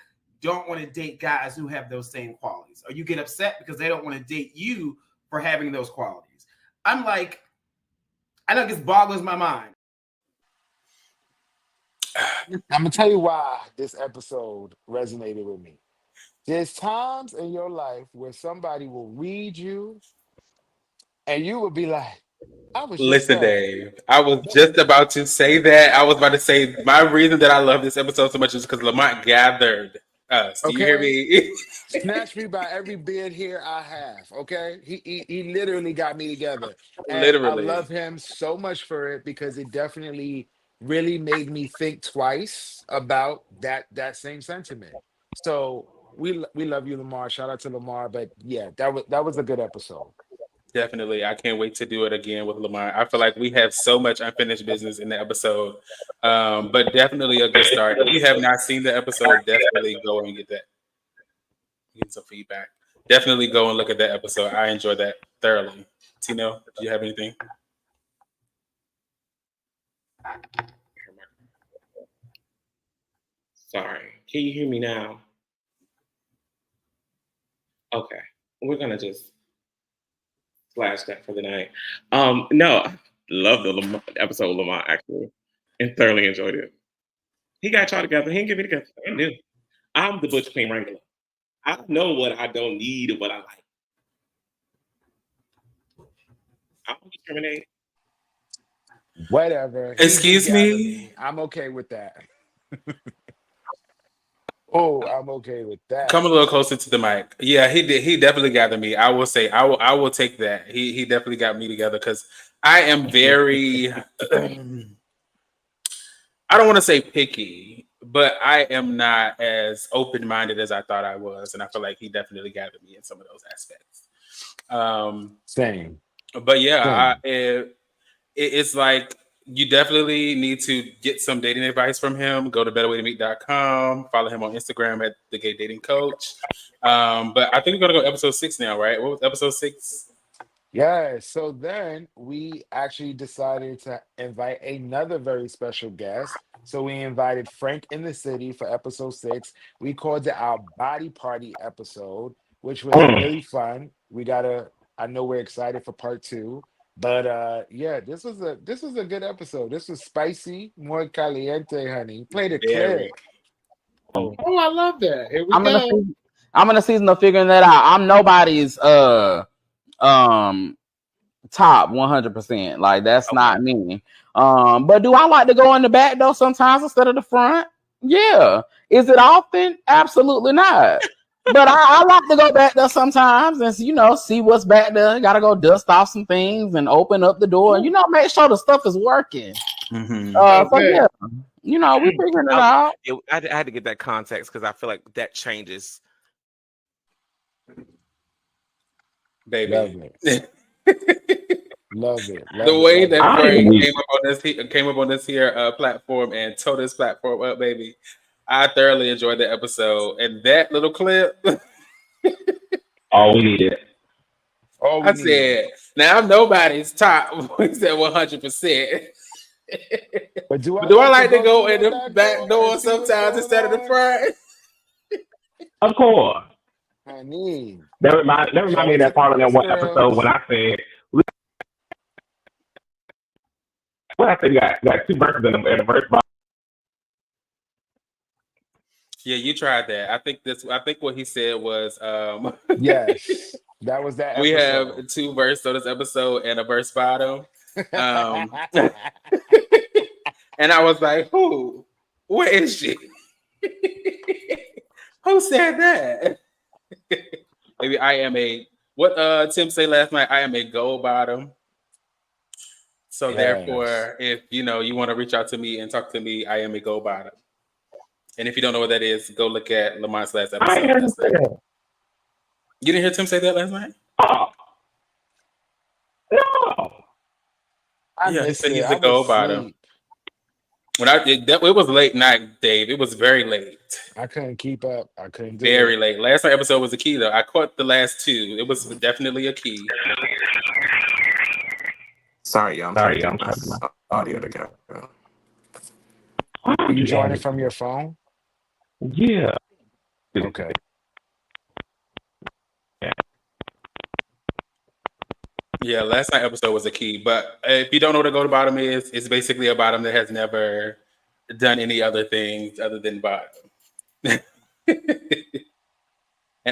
don't want to date guys who have those same qualities. Or you get upset because they don't want to date you for having those qualities. I'm like, I know this boggles my mind. I'm gonna tell you why this episode resonated with me. There's times in your life where somebody will read you and you will be like, I was just Listen, saying. Dave. I was just about to say that. I was about to say my reason that I love this episode so much is because Lamont gathered us. Do you hear Okay? me? Snatched me by every beard hair I have. Okay, he literally got me together, and I Literally. love him so much for it because it definitely really made me think twice about that same sentiment. So we love you, Lamar. Shout out to Lamar. But yeah, that was a good episode. Definitely. I can't wait to do it again with Lamont. I feel like we have so much unfinished business in the episode. But definitely a good start. If you have not seen the episode, definitely go and get that. Get some feedback. Definitely go and look at that episode. I enjoyed that thoroughly. Tee.nell, do you have anything? Sorry. Can you hear me now? Okay. We're gonna just slash that for the night. No, I love the episode of Lamont actually, and thoroughly enjoyed it. He got y'all together. He didn't get me together. I knew. I'm the Butch Queen Wrangler. I know what I don't need and what I like. I don't discriminate. Whatever. He Excuse gathered me? I'm okay with that. Oh, I'm okay with Come that. a little closer to the mic. Yeah, he did. He definitely gathered me. I will say, I will take that. He definitely got me together because I am very. I don't want to say picky, but I am not as open minded as I thought I was, and I feel like he definitely gathered me in some of those aspects. Same. But yeah, Same. it's like you definitely need to get some dating advice from him. Go to betterwaytomeet.com. Follow him on Instagram at the Gay Dating Coach. But I think we're gonna go episode 6 now, right? What was episode 6? Yeah, so then we actually decided to invite another very special guest. So we invited Frank in the City for episode 6. We called it our body party episode, which was really fun. I know we're excited for part 2. But yeah, this was a good episode. This was spicy, more caliente, honey. Play the Very. clip. Oh, I love that. Here we I'm in a go. season, I'm in a season of figuring that out. I'm nobody's um top 100%. Like that's not me. But do I like to go in the back though sometimes instead of the front? Yeah. Is it often? Absolutely not. But I like to go back there sometimes and see what's back there. Gotta go dust off some things and open up the door and make sure the stuff is working. Mm-hmm. So yeah, we figuring it out. I had to get that context because I feel like that changes. Baby. Love it. Love it. The way that I Frank agree. came up on this here platform and tore this platform up, baby. I thoroughly enjoyed the episode. And that little clip, All we needed. All we I need. said, now I'm nobody's top. He said 100%. But do I like to go through in that the back door and see what's sometimes going instead of the on? front? Of course. I need. That remind me of that part of that one episode when I said, what I said, you got 2 verses in the verse box. Yeah, you tried that. I think what he said was Yes, that was that we episode. have 2 verses on this episode and a verse bottom. And I was like, who? Where is she? Who said that? Maybe I am a what Tim say last night, I am a gold bottom. So Yes. therefore, if you want to reach out to me and talk to me, I am a gold bottom. And if you don't know what that is, go look at Lamont's last episode. That's it. You didn't hear Tim say that last night? I Yeah, he missed said it. he's I a was gold bottom. asleep. When it was late night, Dave. It was very late. I couldn't keep up. I couldn't do Very it. late. Last night episode was a key though. I caught the last two. It was definitely a key. Sorry, y'all. I'm trying to get my audio together. Are you joining from your phone? Yeah. Okay. Yeah, last night episode was a key. But if you don't know what a go to bottom is, it's basically a bottom that has never done any other things other than bottom. And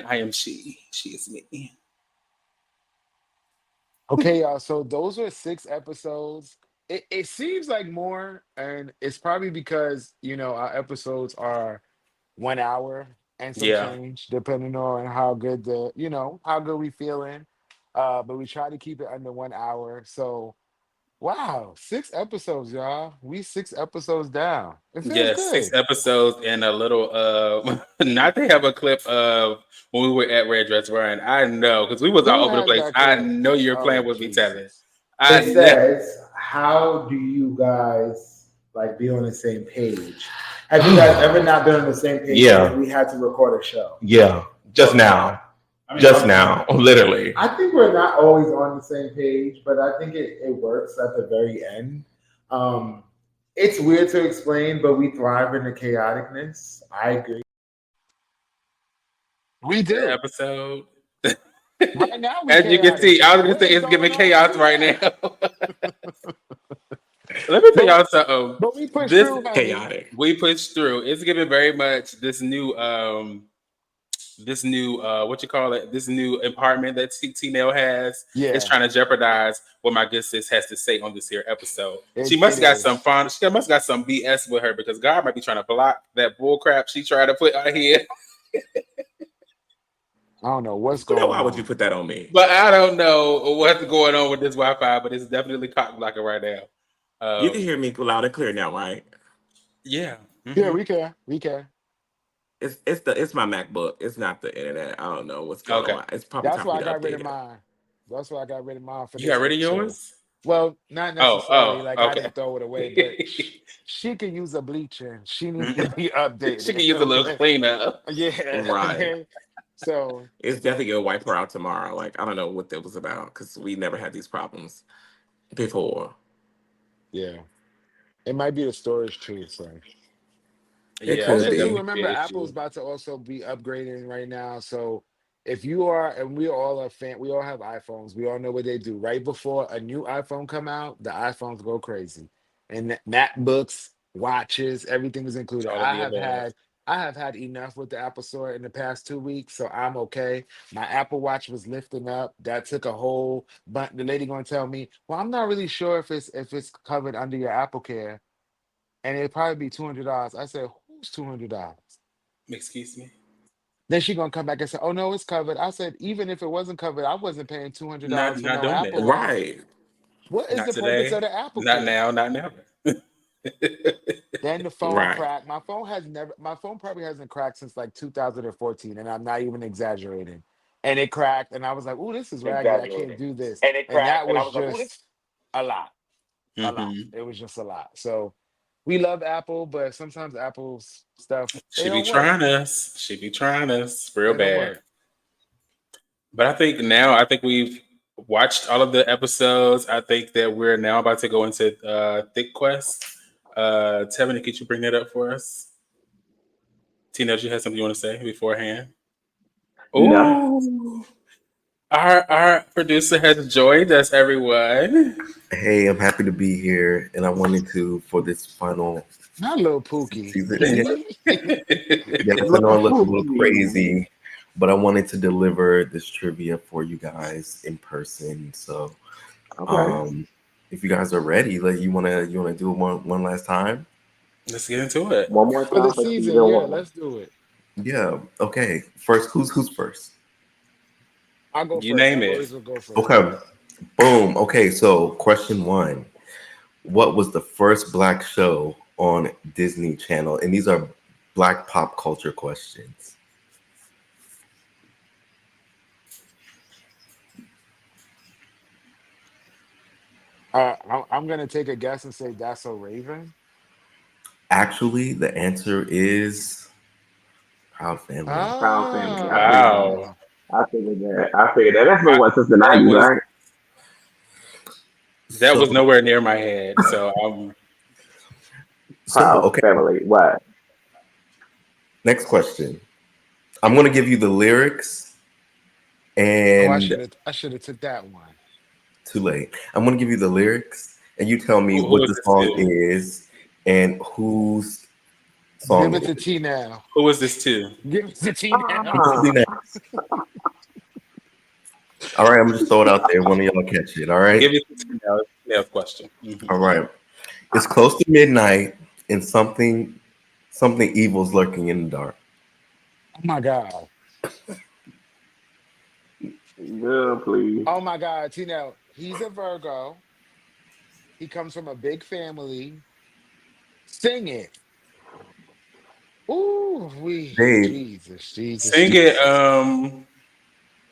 I am she. She is me. Okay, y'all. So those were 6 episodes. It seems like more, and it's probably because our episodes are 1 hour and some Yeah. change, depending on how good how good we feeling. But we try to keep it under 1 hour. So wow, 6 episodes, y'all. We 6 episodes down. It feels Yes, 6 good. episodes and a little not to have a clip of when we were at Red Dress Run. I know, because we was Who all over the has place. that I clip? know you're Oh, playing with me, Tevin. Jesus. I It know. says, "How do you guys be on the same page? Have you guys ever not been on the same page? Yeah. Since we had to record a show. Yeah, just now. Just now, literally. I think we're not always on the same page, but I think it works at the very end. It's weird to explain, but we thrive in the chaoticness. I agree. We The do. episode. Right now, we As you can see, I was gonna What say is it's giving going on chaos right here? now. Let me tell y'all something. But we pushed This through, honey. Chaotic. we pushed through. It's giving very much this new what you call it, this new apartment that Tee.nell has. Yeah. It's trying to jeopardize what my good sis has to say on this here episode. She It must have got is. some fun. She must have got some BS with her, because God might be trying to block that bull crap she tried to put out here. I don't know what's You going know, why on. would you put that on me? But I don't know what's going on with this Wi-Fi, but it's definitely cock blocking right now. You can hear me loud and clear now, right? Yeah. Yeah, we can. We can. It's my MacBook. It's not the internet. I don't know what's going Okay. on. It's probably That's time why for I me to got rid update of it. mine. That's why I got rid of mine for You this got rid of episode. yours? Well, not Oh, necessarily. Like I okay. didn't throw it away, but she could use a bleaching. She needs to be updated. She can use a little cleanup. Yeah. Right. So It's definitely gonna wipe her out tomorrow. Like, I don't know what that was about, because we never had these problems before. yeah, it might be the storage too. So It Yeah, could also be. too, definitely remember an issue. Apple's about to also be upgrading right now. So if you are, and we all are fan, we all have iPhones. We all know what they do. Right before a new iPhone come out, the iPhones go crazy, and MacBooks, watches, everything is included. All of the above. I have had enough with the Apple Store in the past 2 weeks, so I'm okay. My Apple Watch was lifting up. That took a whole but the lady gonna tell me, well, I'm not really sure if it's covered under your Apple Care, and it'd probably be $200. I said, who's $200? Excuse me. Then she gonna come back and say, oh no, it's covered. I said, even if it wasn't covered, I wasn't paying $200 Not for no doing Apple that. Watch. Right. What is Not the purpose today. of the Apple Not Care? now. Not never. Then the phone Right. cracked. My phone probably hasn't cracked since like 2014, and I'm not even exaggerating. And it cracked, and I was like, "Ooh, this is raggedy. I can't do this." And that was just a lot, a lot. Mhm. It was just a lot. So we love Apple, but sometimes Apple's stuff She they be don't work. trying us. She be trying us real They don't bad. work. But I think we've watched all of the episodes. I think that we're now about to go into Thick Quest. Tevin, could you bring that up for us? Tina, you had something you want to say beforehand? No. Ooh. Our producer has joined us, everyone. Hey, I'm happy to be here, and I wanted to, for this final Not little Pookie. season. Yes, I know I look a little crazy, but I wanted to deliver this trivia for you guys in person. So, if you guys are ready, like you wanna do it one last time? Let's get into it. One more For time the season, yeah, let's do it. Yeah. Okay. First, who's first? I'll go You first. name I it. always will go first. Okay. Boom. Okay, so question one. What was the first black show on Disney Channel? And these are black pop culture questions. I'm gonna take a guess and say That's So Raven. Actually, the answer is Proud Family. Proud Family. I figured that. Wow. Ah, I figured that. I figured that. That's been I, what since the that '90s, was right? that was So, nowhere near my head. So Proud okay. Family. What? Next question. I'm gonna give you the lyrics, oh, I and should have. I should have took that one. too late. I'm gonna give you the lyrics, and you tell me who what was the this song to? is and whose Give song it it to is. T.nell. Who was this to? Give it to T.nell. It's Ah, Tina. All right, I'm just throw it out there. One of y'all catch it. All right. Give it to Tee.nell question. All right. It's close to midnight, and something evil's lurking in the dark. Oh my god. good, please. Oh my god. T.nell. He's a Virgo. He comes from a big family. Sing it. Ooh, we Dave, Jesus, Jesus, Sing it, Jesus.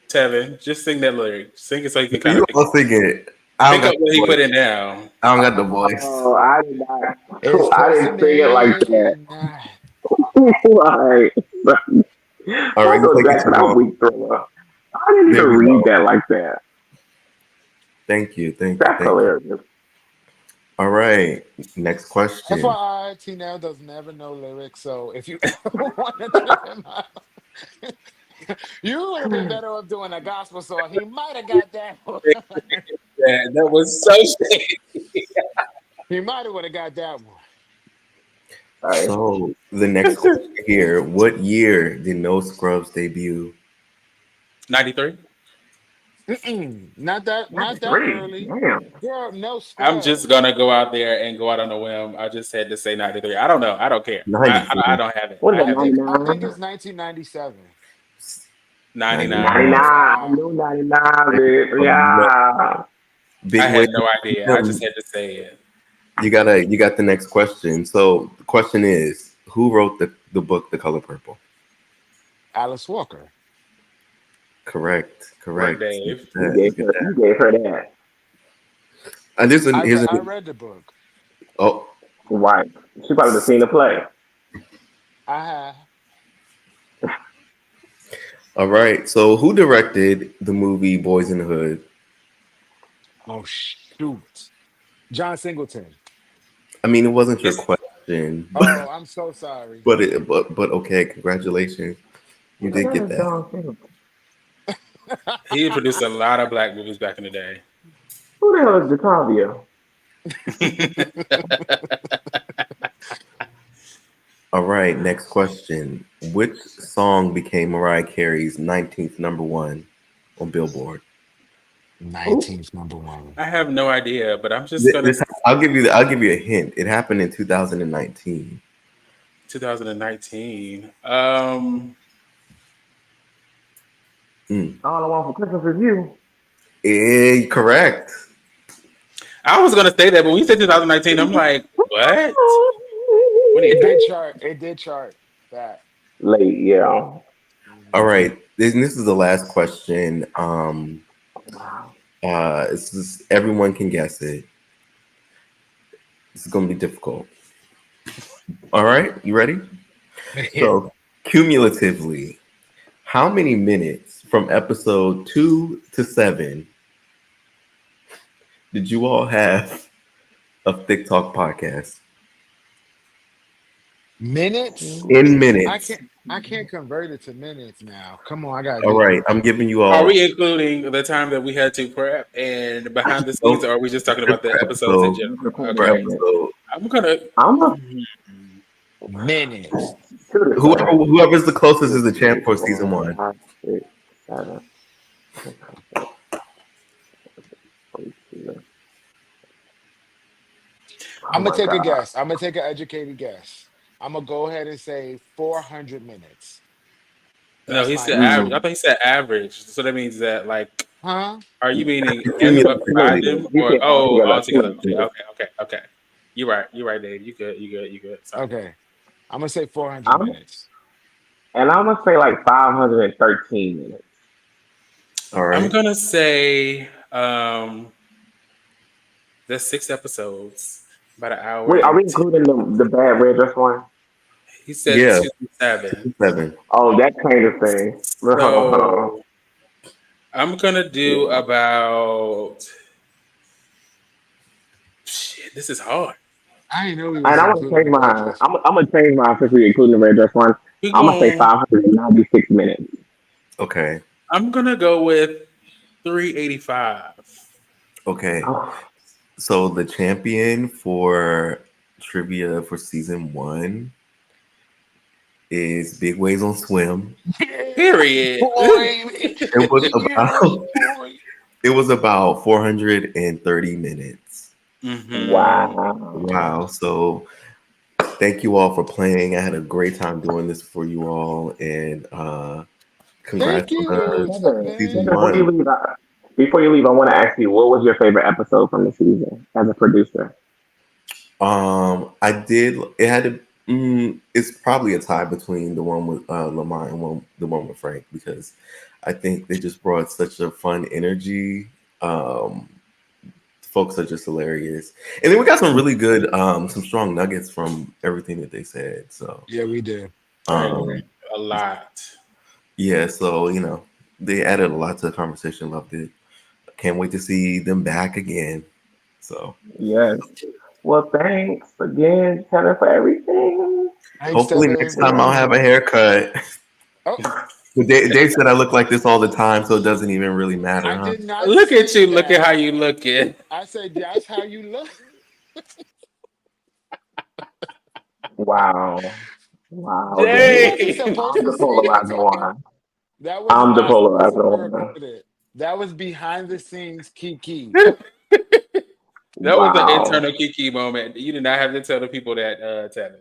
Tevin. Just sing that lyric. Sing it so you can kind you of all sing it. I don't pick got up the what he put voice. in now. I don't got the voice. Oh, I did not. It's I close to didn't sing it like that. midnight. Like, All right, you Michael take it Jackson, too I'm long. weak thriller. I didn't even There we read go. that like that. Thank you. Thank you. That's Thank you. hilarious. All right. Next question. FYI, T.nell does never know lyrics, so if you ever want to trip him out, you would have been better off doing a gospel song. He might have got that one. Yeah, that was so shady. He might have would have got that one. Sorry. So the next question here: what year did No Scrubs debut? 93. Not that 93. early. Damn. Girl, no I'm just scrubs. gonna go out there and go out on a whim. I just had to say 93. I don't know. I don't care. I 93, don't have it. What is I that, have it. I think 99? it's 1997. 99. 99. 99. I Wow. knew 99, There bitch. you go. Yeah. I Big had way. no idea. I just had to say it. You got the next question. So the question is, who wrote the book The Color Purple? Alice Walker. Correct. Work, Correct. Look Dave. at that. Look at You that. gave her that. And here's a I read the book. oh, Right. She probably have seen the play. I have. all right. So who directed the movie Boys in the Hood? Oh shoot. John Singleton. I mean, it wasn't your Yes, question, Oh, I'm so sorry. but okay. Congratulations, you Who the did hell get is that. John Singleton? he produced a lot of black movies back in the day. Who the hell is Batavia? All right. Next question: which song became Mariah Carey's 19th number one on Billboard? 19th number one. I have no idea, but I'm just gonna This I'll give you a hint. It happened in 2019. 2019. Mm. All I want for Christmas is you. Correct. I was gonna say that, but when you said 2019, I'm like, what? What do you It think? did chart. It did chart that. Late, yeah. All Mhm. right. This is the last question. Wow. This is everyone can guess it. This is gonna be difficult. All right, you ready? Yeah. So cumulatively, how many minutes from episode 2 to 7 did you all have of Thique Talk Podcast? Minutes? In minutes. I can't convert it to minutes now. Come on, I gotta All do right, I'm giving you Are all we including the time that we had to prep and behind the scenes, no, or are we just talking about the per episodes in episode. general? Per Okay, episode. I'm gonna. I'm a minutes. 2 to 7. Whoever's the closest is 2, the champ 3, for season 4, one. 5, 6, 7, 8, 9. Oh I'm gonna my take a God. guess. I'm gonna take an educated guess. I'm gonna go ahead and say 400 minutes. No, That's he my said average. answer. I Mm. think he said average. So that means that like, Huh? are you meaning beside Cumulatively. them He or said altogether, all together? Okay, cumulatively. okay, okay, okay. You're right. You're right, Dave. You good. You good. You good. Sorry. Okay. I'm gonna say 400 I'm minutes. and I'm gonna say like 513 minutes. All I'm right. gonna say there's 6 episodes, about an hour Wait, are and we including the bad red dress one? he said Yeah, 2 to 7. 7. Oh, that changes thing. So I'm gonna do Yeah. about shit. This is hard. I didn't know he And was I'm gonna including change the red mine. dress one. I'm gonna change mine since we including the red dress one. We I'm gonna say going. 596 minutes. Okay. I'm gonna go with 385. Okay. Oh, So the champion for trivia for season 1 is Big Waves on Swim. Yeah, Period. boy. It was Yeah, about boy. it was about 430 minutes. hmm wow. Wow. So thank you all for playing. I had a great time doing this for you all, and Thank congrats on you, the Kevin, season Kevin. before you 1. leave, I want to ask you, what was your favorite episode from the season as a producer? I did. It had to. It's probably a tie between the one with Lamont and the one with Frank, because I think they just brought such a fun energy. Um, Folks are just hilarious, and then we got some really good, some strong nuggets from everything that they said. So, Yeah, we did. I agree um, a lot. yeah. So they added a lot to the conversation. Loved it. Can't wait to see them back again. So Yes. Well, thanks again, Kevin, for everything. Thanks, hopefully next Kevin. time I'll have a haircut. Oh, Dave said I look like this all the time, so it doesn't even really matter, I huh? did not Look at say you. Look at how that. you looking. I said that's how you look. Wow. Wow, You Dave. wasn't Dang. supposed I'm to the say that, polarizer Kevin. one. That wasn't I'm the Uh, supposed to polarizer be one. recorded. That was behind the scenes, Kiki. that was an Wow. internal Kiki moment. You did not have to tell the people that, Tevin.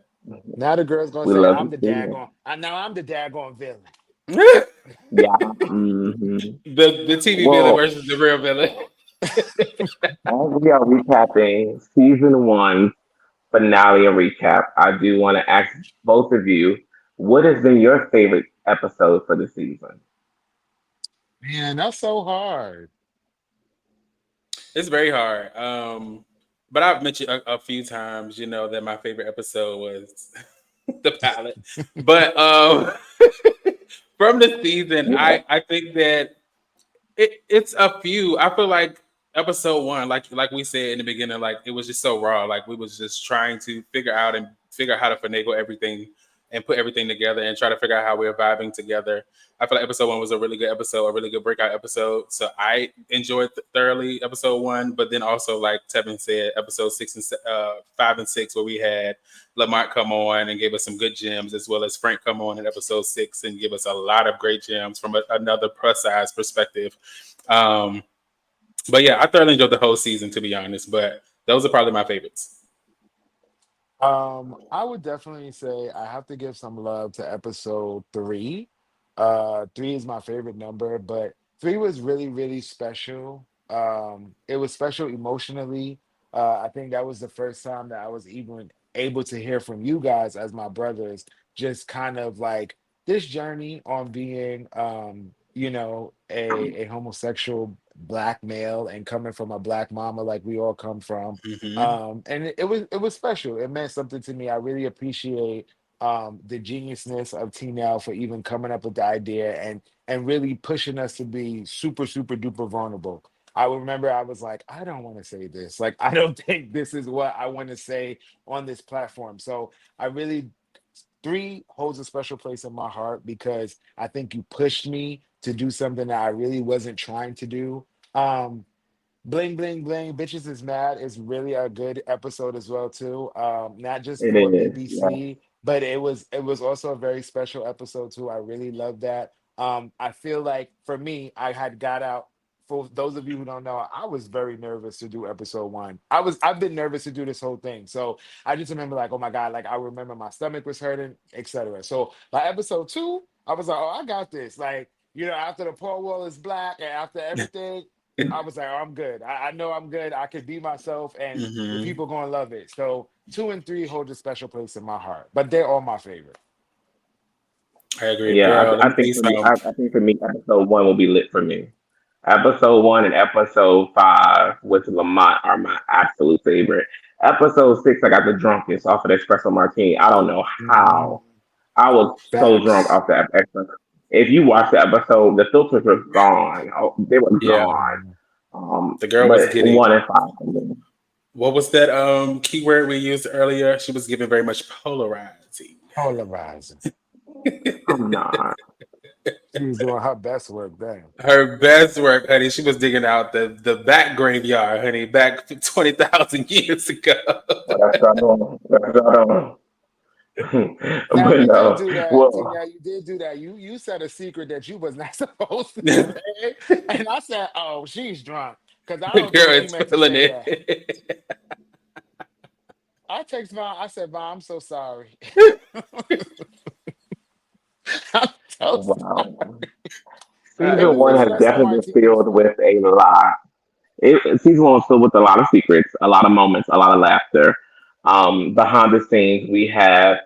Now the girl's gonna We say love I'm to the see it. daggone. Now I'm the daggone villain. Yeah. hmm the TV villain Well, versus the real villain. as we are recapping season one finale recap, I do want to ask both of you, what has been your favorite episode for the season? Man, that's so hard. It's very hard. But I've mentioned a few times, that my favorite episode was the pilot. But from the season, Yeah, I think that it's a few. I feel like episode one, like we said in the beginning, like it was just so raw. Like we was just trying to figure out how to finagle everything and put everything together and try to figure out how we're vibing together. I feel like episode one was a really good episode, a really good breakout episode. So I enjoyed thoroughly episode one, but then also like Tevin said, episode 5 and 6, where we had Lamont come on and gave us some good gems, as well as Frank come on in episode 6 and give us a lot of great gems from another plus size perspective. Um, but yeah, I thoroughly enjoyed the whole season, to be honest. But those are probably my favorites. I would definitely say I have to give some love to episode 3. 3 is my favorite number, but 3 was really, really special. It was special emotionally. I think that was the first time that I was even able to hear from you guys as my brothers, just kind of like this journey on being a homosexual black male and coming from a black mama like we all come from. Hmm And it was special. It meant something to me. I really appreciate the geniusness of T.nell for even coming up with the idea and really pushing us to be super super duper vulnerable. I remember I was like, I don't want to say this. Like, I don't think this is what I want to say on this platform. So I really 3 holds a special place in my heart because I think you pushed me to do something that I really wasn't trying to do. Um, Bling Bling Bling, Bitches is Mad is really a good episode as well too. Not just it for is. Yeah. BBC, but it was also a very special episode too. I really love that. I feel like for me, I had got out. For those of you who don't know, I was very nervous to do episode 1. I've been nervous to do this whole thing. So I just remember like, oh my God, like I remember my stomach was hurting, etc. So by episode 2, I was like, oh, I got this. Like, after the Paul Wall is black and after everything, I was like, oh, I'm good. I know I'm good. I could be myself, and the Hmm. people gonna love it. So 2 and 3 hold a special place in my heart, but they're all my favorite. I agree, Yeah, girl. Let I me tell think you for me, something. I think for me, episode one will be lit for me. Episode one and episode five with Lamont are my absolute favorite. Episode six, I got the drunkest off of the espresso martini. I don't know Mm, how. I was so drunk facts. off that espresso. If you watch the episode, the filters were gone. Oh, they were Yeah, gone. Mm. the girl was But getting. one and five for me. What was that keyword we used earlier? She was giving very much polarizing. Polarizing. I'm not. She was doing her best work then. Her best work, honey. She was digging out the back graveyard, honey, back 20,000 years ago. Well, that's not on. That's not on. Now But you did no. do that. Well, Now you did do that. You said a secret that you was not supposed to say, and I said, "Oh, she's drunk," because I The don't girl think you is meant to feeling say that. it. I text Vaughn. I said, "Vaughn, I'm so sorry. I'm so sorry." wow. It Season was the one has espresso definitely been martini filled for with a lot. Season one was filled with a lot of secrets, a lot of moments, a lot of laughter. Behind the scenes, we have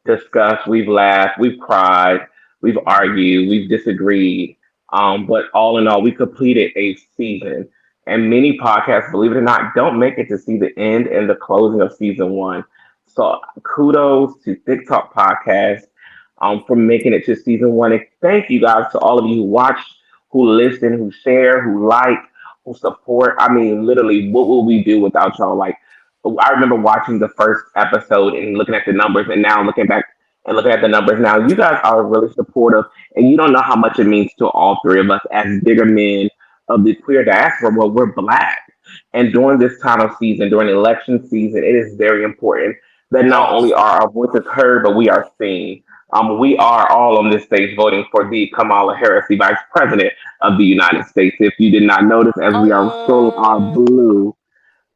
discussed, we've laughed, we've cried, we've argued, we've disagreed. But all in all, we completed a season. And many podcasts, believe it or not, don't make it to see the end and the closing of season one. So kudos to Thique Talk Podcast for making it to season one. And thank you guys to all of you who watch, who listen, who share, who like, who support. I mean, literally, what would we do without y'all? Like, I remember watching the first episode and looking at the numbers, and now looking back and looking at the numbers now, you guys are really supportive, and you don't know how much it means to all three of us as bigger men of the queer diaspora. Well, we're black, and during this time of season, during election season, it is very important that not only yes. are our voices heard, but we are seen. We are all on this stage voting for the Kamala Harris, the Vice President of the United States. If you did not notice, as we are scrolling our Uh, blue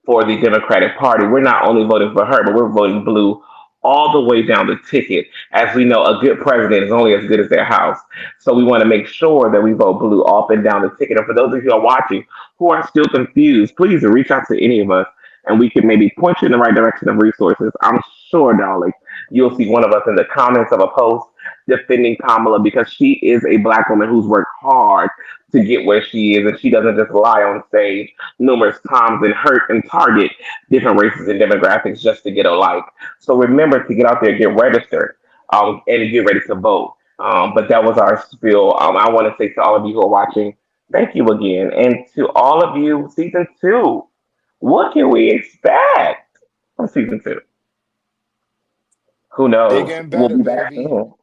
for the Democratic Party. We're not only voting for her, but we're voting blue all the way down the ticket. As we know, a good president is only as good as their house. So we want to make sure that we vote blue up and down the ticket. And for those of you who are watching who are still confused, please reach out to any of us and we can maybe point you in the right direction of resources. I'm sure, darling, you'll see one of us in the comments of a post defending Kamala because she is a black woman who's worked hard to get where she is and she doesn't just lie on stage numerous times and hurt and target different races and demographics just to get a like. So remember to get out there, get registered, and get ready to vote. But that was our spiel. I want to say to all of you who are watching, thank you again. And to all of you, season two, what can we expect from season two? Who bigger knows? and We'll better, be back baby. soon.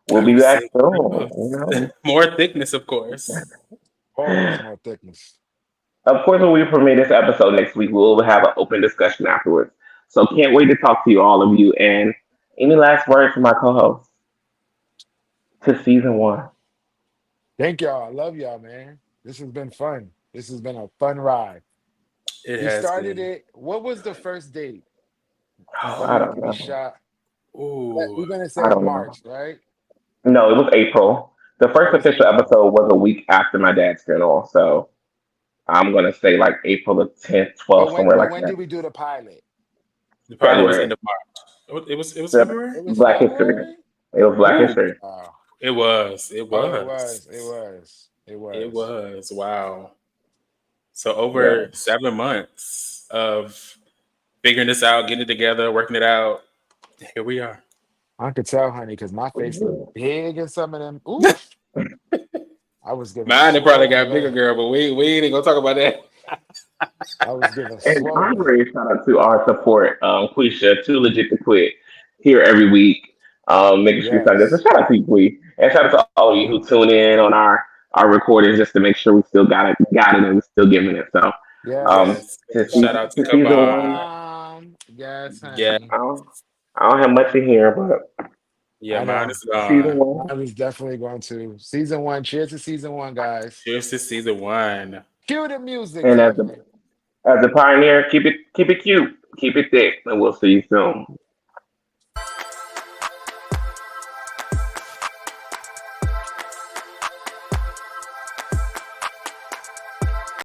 We'll I be back receive soon. more thickness, of course. Always more thickness. Of course, when we premiere this episode next week, we'll have an open discussion afterwards. So can't wait to talk to you, all of you. And any last words from my co-host to season one? Thank y'all. I love y'all, man. This has been fun. This has been a fun ride. It We has started been. it. What was the first date Oh, that I we don't we know. shot? Ooh, We're gonna I say don't know. March, right? No, it was April. The It first was official April. episode was a week after my dad's funeral. So I'm gonna say like April the 10th, But 12th, when somewhere but like when that. did we do the pilot? the pilot was February. end of March. It was The February. It was Black History. February? It was Black Ooh, History. Oh, it was. It oh, it was. It was. was. It It was. was. Wow. So over Yes. 7 months of figuring this out, getting it together, working it out. Here we are. I could tell, honey, because my face looked big in some of them. Oof. I was giving Mine it probably got bigger, swollen. girl, but we ain't gonna talk about that. I was giving And swollen. honorary shout out to our support, Quisha, Too Legit to Quit, here every week, making sure we sound good. So Yes. shout out to you, Quee. And shout out to all of you who tune in on our recordings just to make sure we still got it, and we're still giving it. So um, Yes. Yes. to, Shout Shout see, out out to to to season one, Kaban. Mom. Yes, Yeah. honey. I don't have much to hear, but Yeah, I mine know. is season gone. one. I was definitely going to. Season one. Cheers to season one, guys. Cheers to season one. Cue the music, And Kevin. as the pioneer, keep it cute, keep it thick, and we'll see you soon.